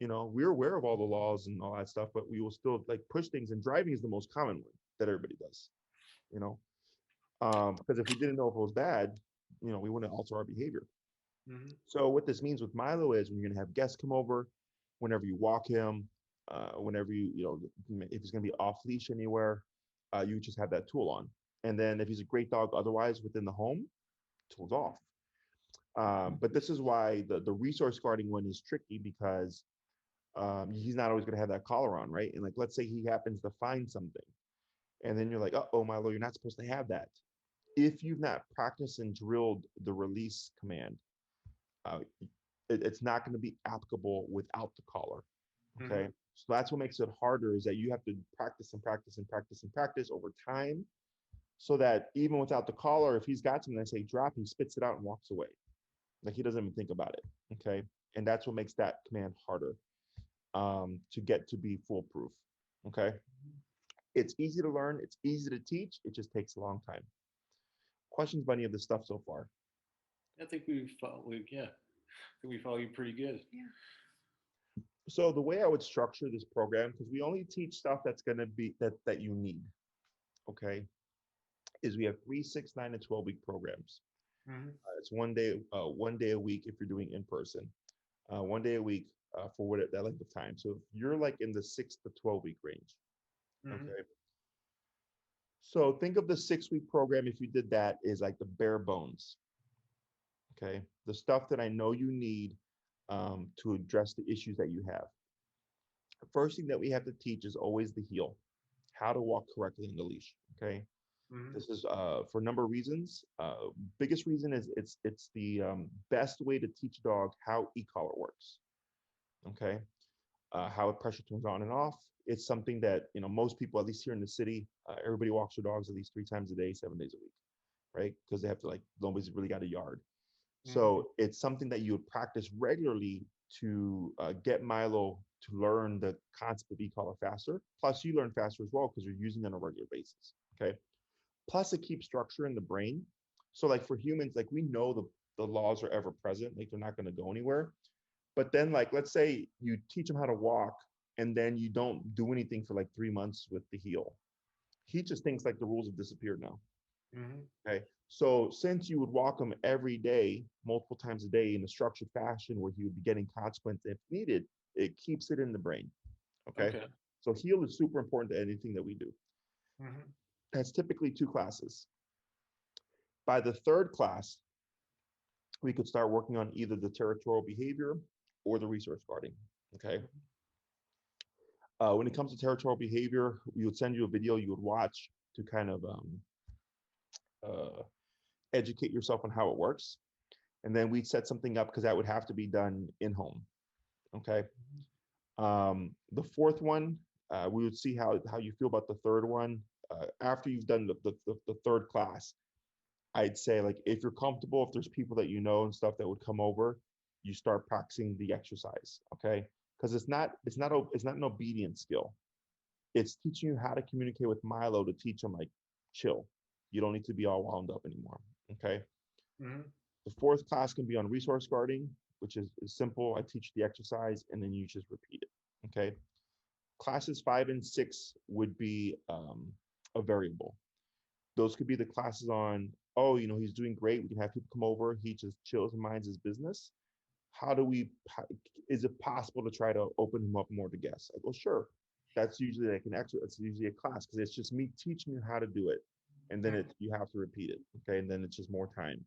You know, we're aware of all the laws and all that stuff, but we will still like push things. And driving is the most common one that everybody does. You know, because if we didn't know if it was bad, you know, we wouldn't alter our behavior. Mm-hmm. So what this means with Milo is when you're gonna have guests come over, whenever you walk him, whenever you know, if he's gonna be off leash anywhere, you just have that tool on. And then if he's a great dog otherwise within the home, tools off. But this is why the resource guarding one is tricky because he's not always gonna have that collar on, right? And like let's say he happens to find something, and then you're like, oh Milo, you're not supposed to have that. If you've not practiced and drilled the release command, uh, it's not going to be applicable without the collar. Okay. Mm-hmm. So that's what makes it harder is that you have to practice and practice and practice and practice over time so that even without the collar, if he's got something, I say drop, he spits it out and walks away. Like he doesn't even think about it. Okay. And that's what makes that command harder to get to be foolproof. Okay. It's easy to learn. It's easy to teach. It just takes a long time. Questions about any of this stuff so far? I think we follow. Yeah, I think we follow you pretty good. Yeah. So the way I would structure this program, because we only teach stuff that's going to be that you need, okay, is we have 3, 6, 9, and 12-week programs. Mm-hmm. It's one day a week if you're doing in person, one day a week for what that length of time. So if you're like in the 6 to 12 week range, Mm-hmm. okay. So think of the 6 week program if you did that is like the bare bones, okay, the stuff that I know you need to address the issues that you have. The first thing that we have to teach is always the heel, how to walk correctly in the leash. Okay, Mm-hmm. this is for a number of reasons. Biggest reason is it's the best way to teach a dog how e-collar works. Okay, how pressure turns on and off. It's something that you know most people, at least here in the city, everybody walks their dogs at least 3 times a day, 7 days a week, right? Because they have to like nobody's really got a yard. Mm-hmm. So it's something that you would practice regularly to get Milo to learn the concept of e-collar faster. Plus, you learn faster as well because you're using it on a regular basis. Okay. Plus, it keeps structure in the brain. So, like for humans, like we know the laws are ever present, like they're not going to go anywhere. But then, like, let's say you teach them how to walk and then you don't do anything for like 3 months with the heel. He just thinks like the rules have disappeared now. Mm-hmm. Okay. So since you would walk him every day, multiple times a day in a structured fashion where he would be getting consequence if needed, it keeps it in the brain. Okay. Okay. So heel is super important to anything that we do. Mm-hmm. That's typically 2 classes. By the third class, we could start working on either the territorial behavior or the resource guarding. Okay. When it comes to territorial behavior, we would send you a video you would watch to kind of uh, educate yourself on how it works. And then we'd set something up because that would have to be done in home. Okay. The fourth one, we would see how you feel about the third one. After you've done the third class, I'd say like if you're comfortable, if there's people that you know and stuff that would come over, you start practicing the exercise. Okay. Because it's not an obedience skill. It's teaching you how to communicate with Milo to teach him like chill. You don't need to be all wound up anymore. Okay. Mm-hmm. The fourth class can be on resource guarding, which is simple. I teach the exercise and then you just repeat it. Okay. Classes 5 and 6 would be a variable. Those could be the classes on, oh, you know, he's doing great. We can have people come over. He just chills and minds his business. How do we, is it possible to try to open him up more to guests? I go, sure. That's usually like an extra, it's usually a class because it's just me teaching you how to do it. And then you have to repeat it. Okay. And then it's just more time.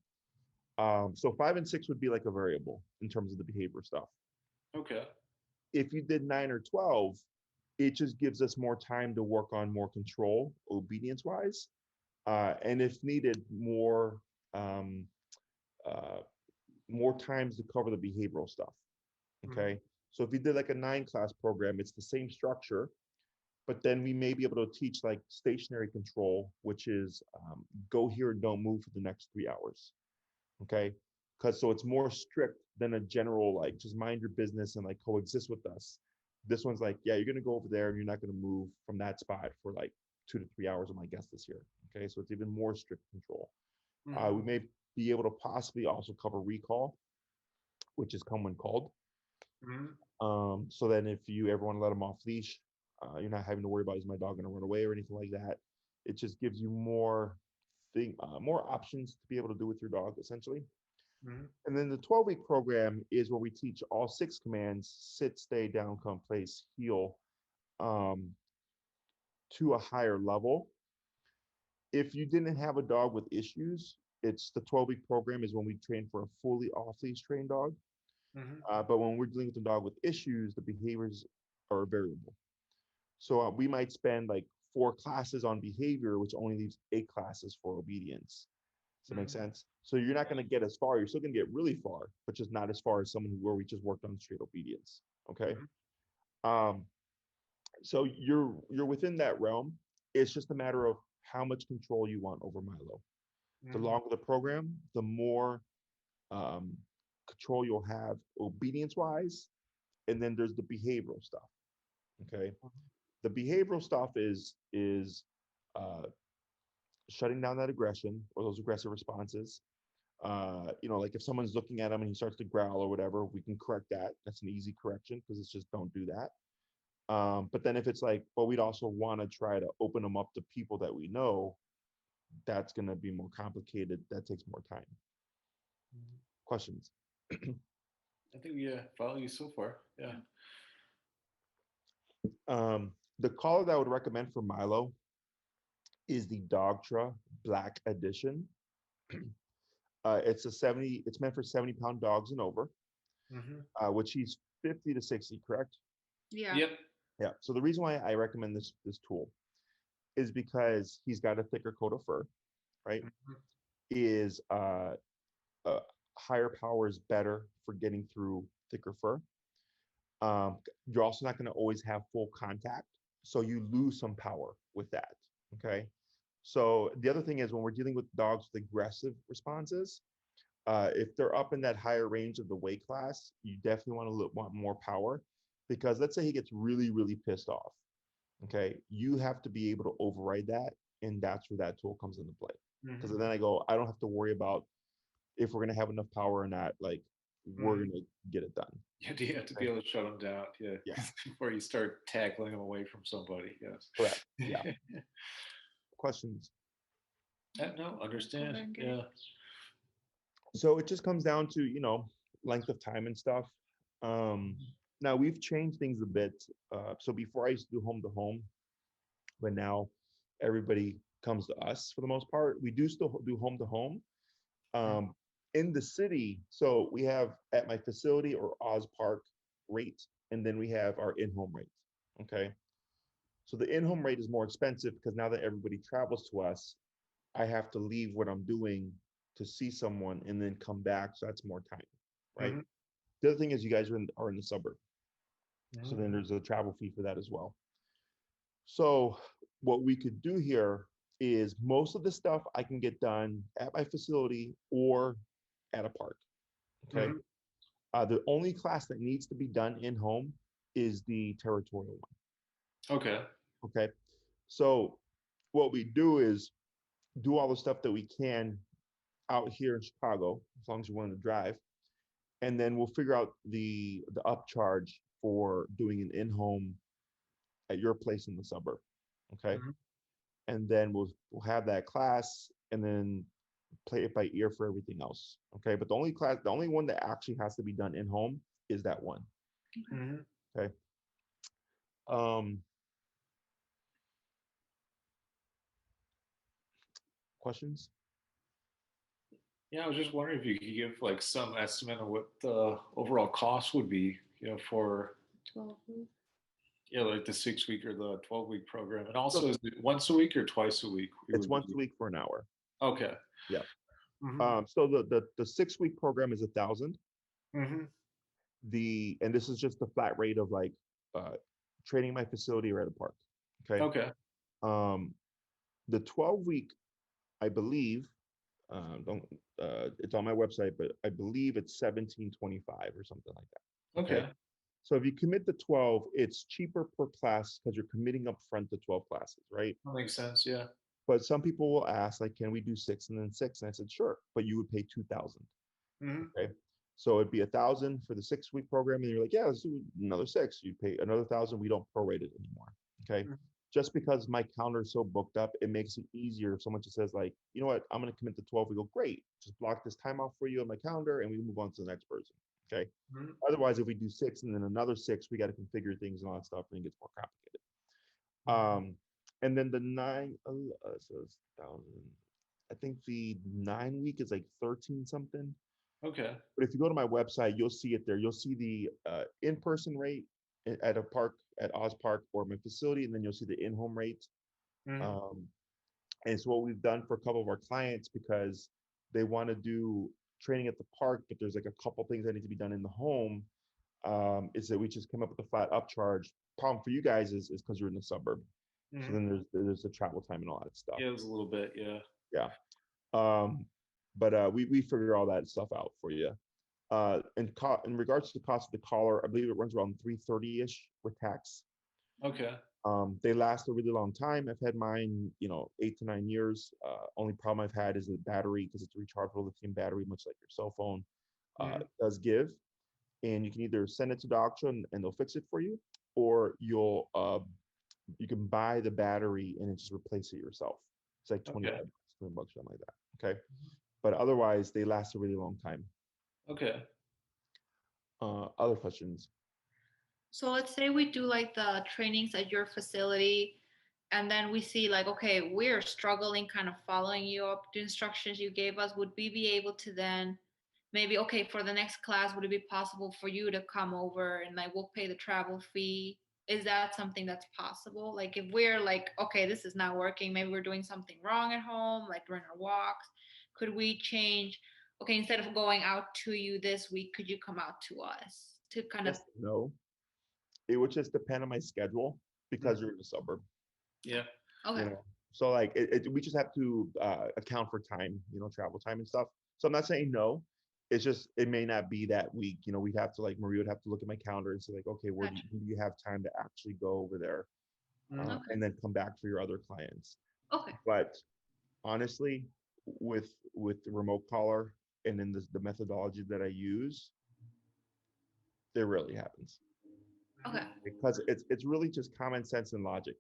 So 5 and 6 would be like a variable in terms of the behavior stuff. Okay. If you did 9 or 12, it just gives us more time to work on more control, obedience wise, and if needed, more um, more times to cover the behavioral stuff. Okay. So if you did like a 9-class program, it's the same structure, but then we may be able to teach like stationary control, which is go here and don't move for the next 3 hours. Okay. Because so it's more strict than a general, like just mind your business and like coexist with us. This one's like, yeah, you're going to go over there and you're not going to move from that spot for like 2 to 3 hours, I might guess this year. Okay. So it's even more strict control. We may be able to possibly also cover recall, which is come when called. So then if you ever want to let them off leash, you're not having to worry about, is my dog going to run away or anything like that. It just gives you more more options to be able to do with your dog, essentially. And then the 12-week program is where we teach all 6 commands: sit, stay, down, come, place, heel, to a higher level. If you didn't have a dog with issues, it's the 12-week program is when we train for a fully off-leash trained dog. But when we're dealing with a dog with issues, the behaviors are variable. So we might spend like 4 classes on behavior, which only leaves 8 classes for obedience. Does that make sense? So you're not going to get as far. You're still going to get really far, but just not as far as someone where we just worked on straight obedience. Okay. So you're within that realm. It's just a matter of how much control you want over Milo. The longer the program, the more control you'll have obedience wise. And then there's the behavioral stuff. Okay. The behavioral stuff is shutting down that aggression or those aggressive responses. Like if someone's looking at him and he starts to growl or whatever, we can correct that. That's an easy correction because it's just don't do that. But then if it's like, well, we'd also want to try to open them up to people that we know, that's going to be more complicated. That takes more time. Questions? I think we follow you so far. Yeah. The collar that I would recommend for Milo is the Dogtra Black Edition. It's meant for 70-pound dogs and over, which he's 50 to 60, correct? Yeah. Yep. Yeah. So the reason why I recommend this tool is because he's got a thicker coat of fur, right? Is higher power is better for getting through thicker fur. You're also not going to always have full contact, so you lose some power with that. Okay. So the other thing is when we're dealing with dogs with aggressive responses, if they're up in that higher range of the weight class, you definitely want more power, because let's say he gets really, really pissed off. Okay. You have to be able to override that. And that's where that tool comes into play. Because then I don't have to worry about if we're going to have enough power or not. Like, we're going to get it done. You have to be able to shut them down. Yeah. Before you start tackling them away from somebody. Yes. Correct. Yeah. Questions? No, understand. Yeah. So it just comes down to, length of time and stuff. Now we've changed things a bit. So before I used to do home to home, but now everybody comes to us for the most part. We do still do home to home. In the city, so we have at my facility or Oz Park rate, and then we have our in-home rate. Okay. So the in-home rate is more expensive because now that everybody travels to us, I have to leave what I'm doing to see someone and then come back. So that's more time, right? The other thing is you guys are in the suburb. So then there's a travel fee for that as well. So what we could do here is most of the stuff I can get done at my facility or at a park. Okay. The only class that needs to be done in home is the territorial one. Okay. Okay. So what we do is do all the stuff that we can out here in Chicago, as long as you're willing to drive. And then we'll figure out the upcharge for doing an in-home at your place in the suburb. Okay. And then we'll have that class and then play it by ear for everything else. Okay. But the only one that actually has to be done in home is that one. Okay. Questions? Yeah, I was just wondering if you could give like some estimate of what the overall cost would be, for 12 weeks. Yeah, like the 6-week or the 12-week program. And also, is it once a week or twice a week? It's once a week for an hour. Okay. Yeah. So the 6 week program is 1,000. Mm-hmm. And this is just the flat rate of like training my facility or at a park. Okay. Okay. The 12 week, I believe, don't it's on my website, but I believe it's 1725 or something like that. Okay. So if you commit the 12, it's cheaper per class because you're committing up front to 12 classes, right? That makes sense. Yeah. But some people will ask, like, can we do 6 and then 6? And I said, sure, but you would pay 2,000. Mm-hmm. Okay. So it'd be 1,000 for the 6 week program, and you're like, yeah, let's do another 6. You pay another 1,000. We don't prorate it anymore. Okay. Mm-hmm. Just because my calendar is so booked up, it makes it easier if someone just says, like, you know what, I'm going to commit to 12. We go, great, just block this time off for you on my calendar, and we move on to the next person. Okay. Mm-hmm. Otherwise, if we do 6 and then another 6, we got to configure things and all that stuff, and it gets more complicated. And then the 9, so it's 1,000. I think the 9 week is like 13 something. Okay. But if you go to my website, you'll see it there. You'll see the in-person rate at a park, at Oz Park or my facility, and then you'll see the in-home rate. Mm-hmm. And so what we've done for a couple of our clients, because they want to do training at the park, but there's like a couple things that need to be done in the home, is that we just came up with a flat upcharge. Problem for you guys is because you're in the suburb. Mm-hmm. So then there's the travel time and all that stuff. Yeah, it was a little bit. Yeah. Yeah. But we figure all that stuff out for you. In regards to the cost of the collar, I believe it runs around $330-ish with tax. Okay. They last a really long time. I've had mine, 8 to 9 years. Only problem I've had is the battery, because it's a rechargeable lithium battery, much like your cell phone. It does give, and you can either send it to the auction and they'll fix it for you, or you can buy the battery and then just replace it yourself. It's like 25 bucks, 20 bucks, something like that. Okay. But otherwise, they last a really long time. Okay. Other questions? So let's say we do like the trainings at your facility, and then we see like, okay, we're struggling kind of following you up the instructions you gave us. Would we be able to then maybe, okay, for the next class, would it be possible for you to come over and like we'll pay the travel fee? Is that something that's possible? Like if we're like, okay, this is not working, maybe we're doing something wrong at home, like during our walks, could we change? Okay, instead of going out to you this week, could you come out to us to kind of? Yes, no. It would just depend on my schedule because you're in the suburb. Yeah. Okay. So like we just have to account for time, travel time and stuff. So I'm not saying no. It's just it may not be that week. We'd have to, like, Marie would have to look at my calendar and say, like, okay, where do you have time to actually go over there, and then come back for your other clients. Okay. But honestly, with the remote collar and then the methodology that I use, it rarely happens. Okay. Because it's really just common sense and logic.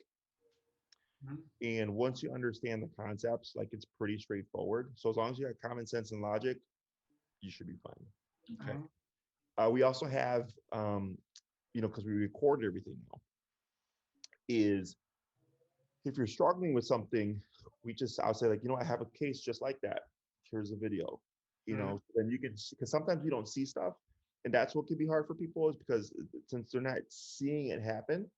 And once you understand the concepts, like, it's pretty straightforward. So as long as you have common sense and logic, you should be fine. Okay. We also have, because we record everything now, is if you're struggling with something, I'll say, like, I have a case just like that. Here's a video, then you can, because sometimes you don't see stuff. And that's what can be hard for people, is because since they're not seeing it happen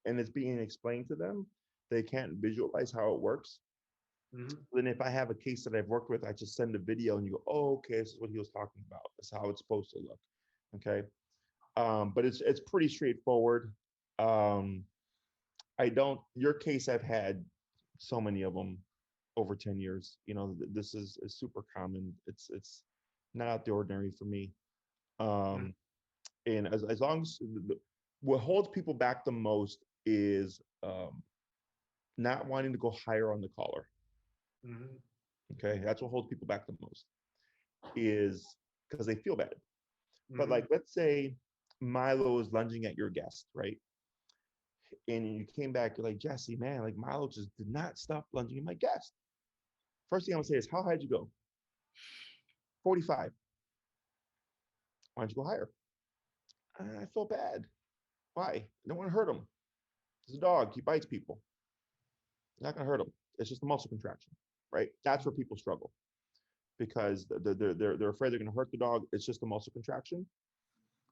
and it's being explained to them, they can't visualize how it works. Then if I have a case that I've worked with, I just send a video and you go, oh, okay, this is what he was talking about. That's how it's supposed to look. Okay. But it's pretty straightforward. Your case, I've had so many of them over 10 years. This is super common. It's not out the ordinary for me. And as long as what holds people back the most is not wanting to go higher on the collar. Okay, that's what holds people back the most, is because they feel bad. But like, let's say Milo is lunging at your guest, right? And you came back, you're like, Jesse, man, like, Milo just did not stop lunging at my guest. First thing I'm gonna say is, how high did you go? 45. Why don't you go higher? I feel bad. Why? I don't want to hurt him. He's a dog. He bites people. You're not going to hurt him. It's just a muscle contraction, right? That's where people struggle, because they're afraid they're going to hurt the dog. It's just a muscle contraction.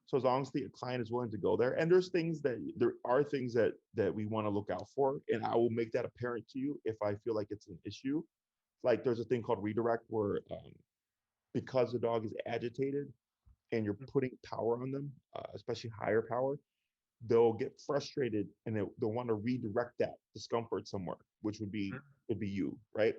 So as long as the client is willing to go there, and there are things that we want to look out for, and I will make that apparent to you if I feel like it's an issue. Like, there's a thing called redirect, where because the dog is agitated and you're putting power on them, especially higher power, they'll get frustrated and they'll want to redirect that discomfort somewhere, which would be you, right?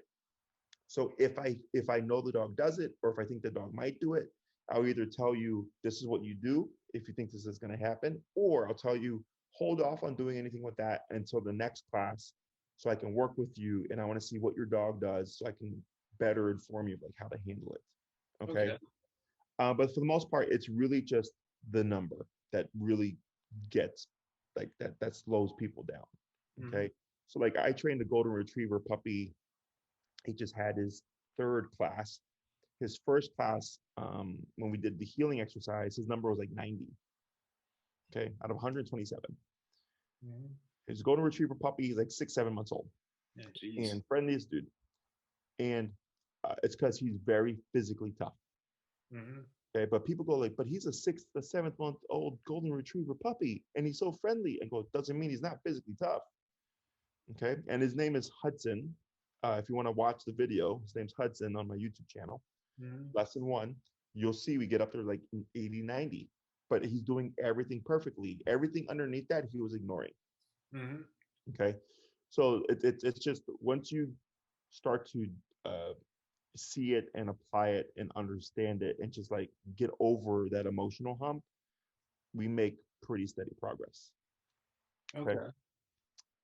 So if I know the dog does it, or if I think the dog might do it, I'll either tell you this is what you do if you think this is going to happen, or I'll tell you hold off on doing anything with that until the next class, so I can work with you and I want to see what your dog does, so I can better inform you like how to handle it. Okay. But for the most part, it's really just the number that really gets like that slows people down. Okay. So like I trained a golden retriever puppy. He just had his third class. His first class, when we did the healing exercise, his number was like 90. Okay, out of 127. His golden retriever puppy, he's like 6, 7 months old, and friendliest dude. And it's because he's very physically tough. Okay, but people go like, but he's a 6th to 7th month old golden retriever puppy, and he's so friendly. And go, doesn't mean he's not physically tough. Okay, and his name is Hudson. If you want to watch the video, his name's Hudson on my YouTube channel. Lesson 1, you'll see we get up there like 80, 90, but he's doing everything perfectly. Everything underneath that he was ignoring. Okay, so it's just once you start to see it and apply it and understand it and just like get over that emotional hump, we make pretty steady progress. Okay.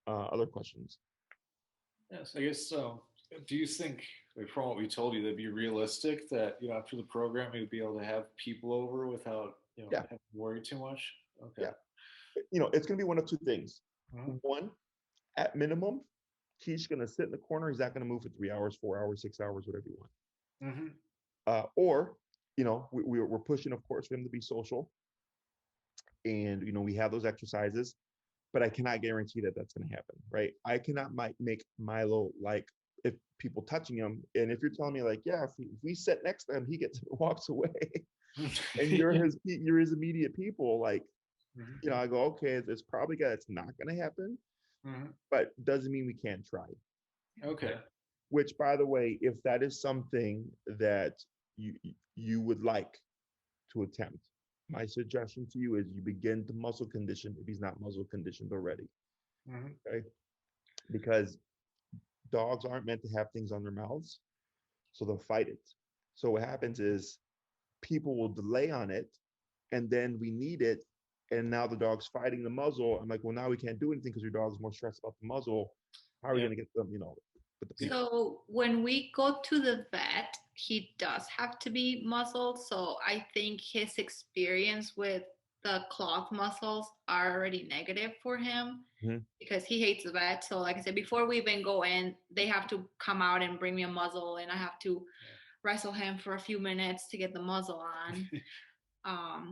Other questions? Yes, I guess so. Do you think, like, from what we told you, that'd be realistic that, you know, after the program, you'd be able to have people over without, you know, having to worry too much? Okay. Yeah. You know, it's going to be one of two things. One, at minimum, he's going to sit in the corner. He's not going to move for 3 hours, 4 hours, 6 hours, whatever you want. Or, you know, we're pushing, of course, for him to be social. And, you know, we have those exercises, but I cannot guarantee that that's going to happen, right? I cannot make Milo like if people touching him. And if you're telling me like, yeah, if we sit next to him, he walks away and you're his immediate people, like, you know, I go, okay, it's probably it's not going to happen, but doesn't mean we can't try. Okay. Which, by the way, if that is something that you would like to attempt, my suggestion to you is you begin to muscle condition if he's not muscle conditioned already. Okay, because dogs aren't meant to have things on their mouths, so they'll fight it. So what happens is people will delay on it, and then we need it, and now the dog's fighting the muzzle. I'm like, well, now we can't do anything because your dog's more stressed about the muzzle. How are we going to get them, you know, with the people? So when we go to the vet, he does have to be muzzled. So I think his experience with the cloth muzzles are already negative for him because he hates the vet. So like I said, before we even go in, they have to come out and bring me a muzzle, and I have to wrestle him for a few minutes to get the muzzle on.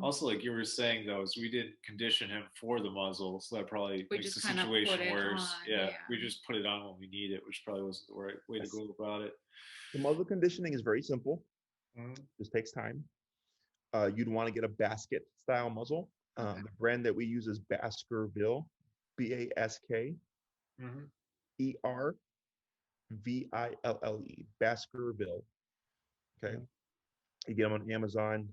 Also, like you were saying, though, is we didn't condition him for the muzzle, so that probably makes the situation worse. We just put it on when we need it, which probably wasn't the right way to go about it. The muzzle conditioning is very simple. Just takes time. You'd want to get a basket style muzzle. The brand that we use is Baskerville, Baskeville, Baskerville. Okay, you get them on Amazon.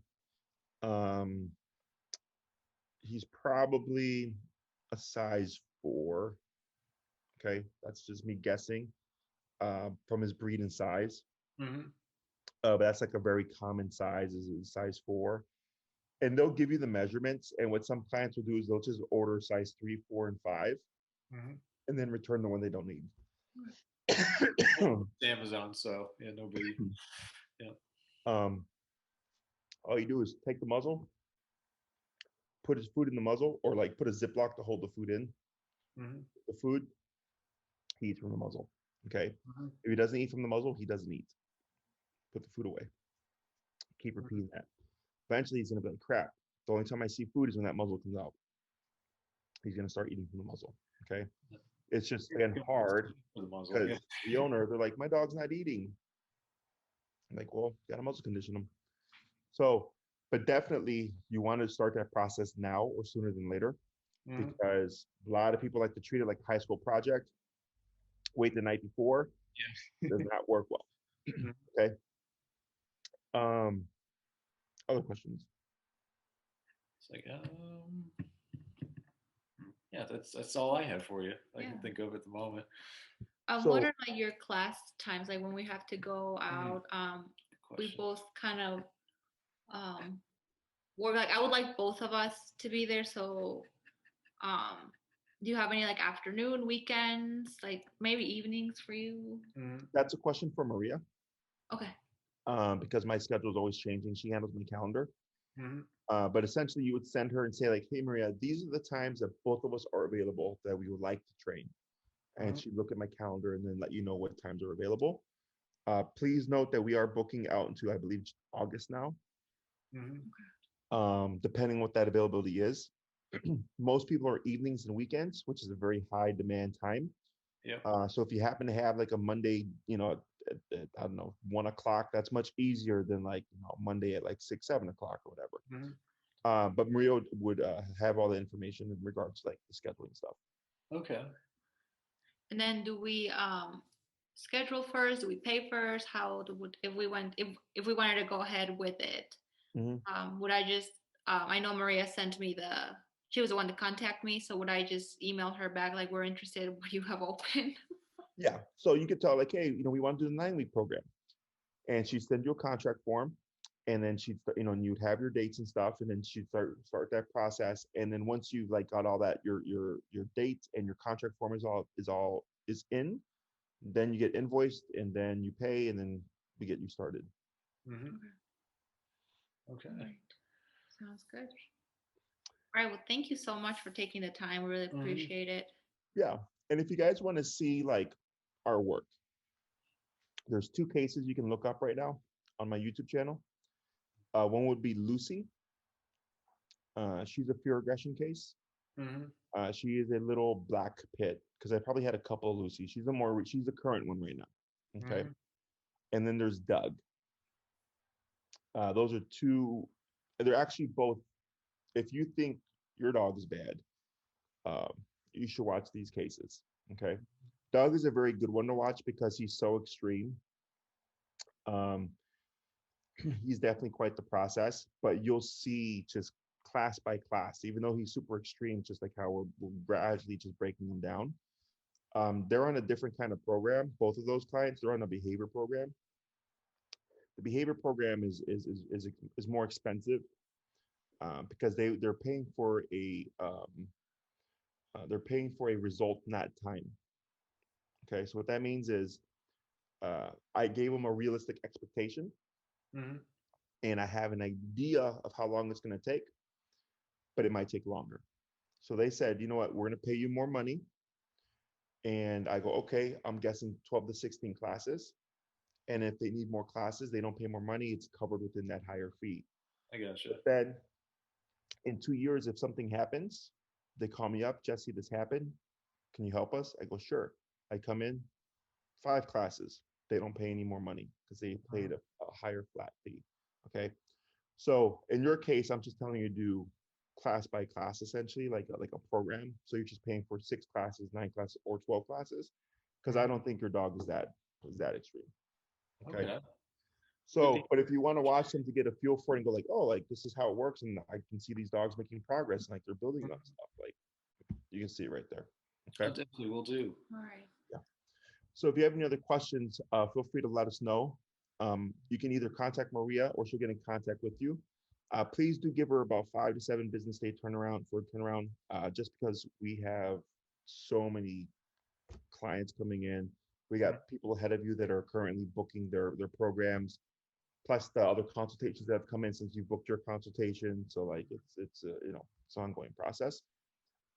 He's probably a size 4. Okay, that's just me guessing from his breed and size. But that's like a very common size, is a size 4. And they'll give you the measurements. And what some clients will do is they'll just order size 3, 4, and 5, and then return the one they don't need. Amazon, so yeah, nobody. All you do is take the muzzle, put his food in the muzzle, or like put a Ziploc to hold the food in. The food, he eats from the muzzle. Okay. If he doesn't eat from the muzzle, he doesn't eat. Put the food away. Keep repeating that. Eventually, he's going to be like, crap. The only time I see food is when that muzzle comes out. He's going to start eating from the muzzle. Okay. It's just, again, hard because the owner, they're like, my dog's not eating. I'm like, well, got to muzzle condition him. So, but definitely you want to start that process now or sooner than later, because a lot of people like to treat it like a high school project. Wait the night before. Does not work well. Okay. Other questions? It's like, yeah, that's all I have for you. I can Yeah. think of at the moment. What So are like your class times, like when we have to go out? We Question. both kind of work, like I would like both of us to be there. So do you have any like afternoon, weekends, like maybe evenings for you? that's a question for Maria, Okay. because my schedule is always changing. She handles my calendar. Mm-hmm. But essentially, you would send her and say, like, hey, Maria, these are the times that both of us are available that we would like to train. And she'd look at my calendar and then let you know what times are available. Please note that we are booking out into, I believe, August now, depending what that availability is. Most people are evenings and weekends, which is a very high demand time. Yeah. So if you happen to have like a Monday, I don't know, 1 o'clock, that's much easier than like Monday at like 6, 7 o'clock or whatever. But Maria would have all the information in regards to like the scheduling stuff. Okay. And then do we schedule first? Do we pay first? How would if we wanted to go ahead with it? Would I just I know Maria sent me she was the one to contact me, so would I just email her back like we're interested, what do you have open? Yeah. So you could tell like, hey, we want to do the 9-week program, and she'd send you a contract form, and then she'd and you'd have your dates and stuff, and then she'd start that process, and then once you've like got all that, your dates and your contract form is in, then you get invoiced, and then you pay, and then we get you started. Okay. Sounds good. All right. Well, thank you so much for taking the time. We really appreciate it. Yeah. And if you guys want to see like our work, there's 2 cases you can look up right now on my YouTube channel. One would be Lucy. She's a fear aggression case. She is a little black pit, because I probably had a couple of Lucy. She's the current one right now. Okay. And then there's Doug. Those are 2. They're actually both. If you think your dog is bad, you should watch these cases. Okay. Doug is a very good one to watch because he's so extreme. He's definitely quite the process, but you'll see just class by class, even though he's super extreme, just like how we're gradually just breaking them down. They're on a different kind of program. Both of those clients, they're on a behavior program. The behavior program is more expensive, because they're paying for a result, not time. Okay, so what that means is, I gave them a realistic expectation, and I have an idea of how long it's going to take, but it might take longer. So they said, you know what, we're going to pay you more money. And I go, okay, I'm guessing 12 to 16 classes. And if they need more classes, they don't pay more money. It's covered within that higher fee. I gotcha. But then in 2 years, if something happens, they call me up, Jesse, this happened. Can you help us? I go, sure. I come in, 5 classes. They don't pay any more money because they paid a higher flat fee. Okay. So in your case, I'm just telling you to do class by class, essentially, like a program. So you're just paying for 6 classes, 9 classes, or 12 classes, because I don't think your dog is that extreme. Okay. So, but if you want to watch them to get a feel for it and go like, oh, like this is how it works, and I can see these dogs making progress, and like they're building on stuff, like you can see it right there. Okay. I definitely will do. All right. Yeah. So if you have any other questions, feel free to let us know. You can either contact Maria or she'll get in contact with you. Please do give her about 5 to 7 business day turnaround, just because we have so many clients coming in. We got people ahead of you that are currently booking their programs, plus the other consultations that have come in since you booked your consultation. So like it's an ongoing process.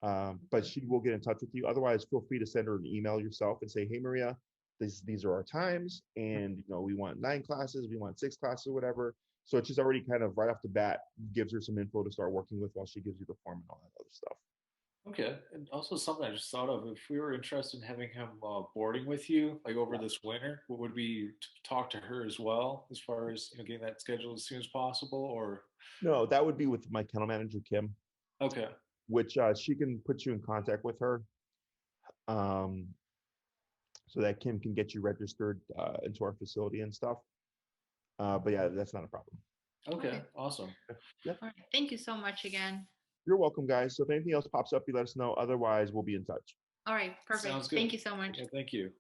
But she will get in touch with you. Otherwise, feel free to send her an email yourself and say, hey, Maria, these are our times. And, we want 9 classes, we want 6 classes or whatever. So it's just already kind of right off the bat gives her some info to start working with while she gives you the form and all that other stuff. Okay. And also something I just thought of, if we were interested in having him boarding with you, like over this winter, would we talk to her as well, as far as getting that scheduled as soon as possible, or? No, that would be with my kennel manager, Kim. Okay. Which she can put you in contact with her, so that Kim can get you registered into our facility and stuff. But yeah, that's not a problem. Okay, awesome. Yep. All right. Thank you so much again. You're welcome, guys. So if anything else pops up, you let us know. Otherwise, we'll be in touch. All right, perfect. Sounds good. Thank you so much. Yeah, thank you.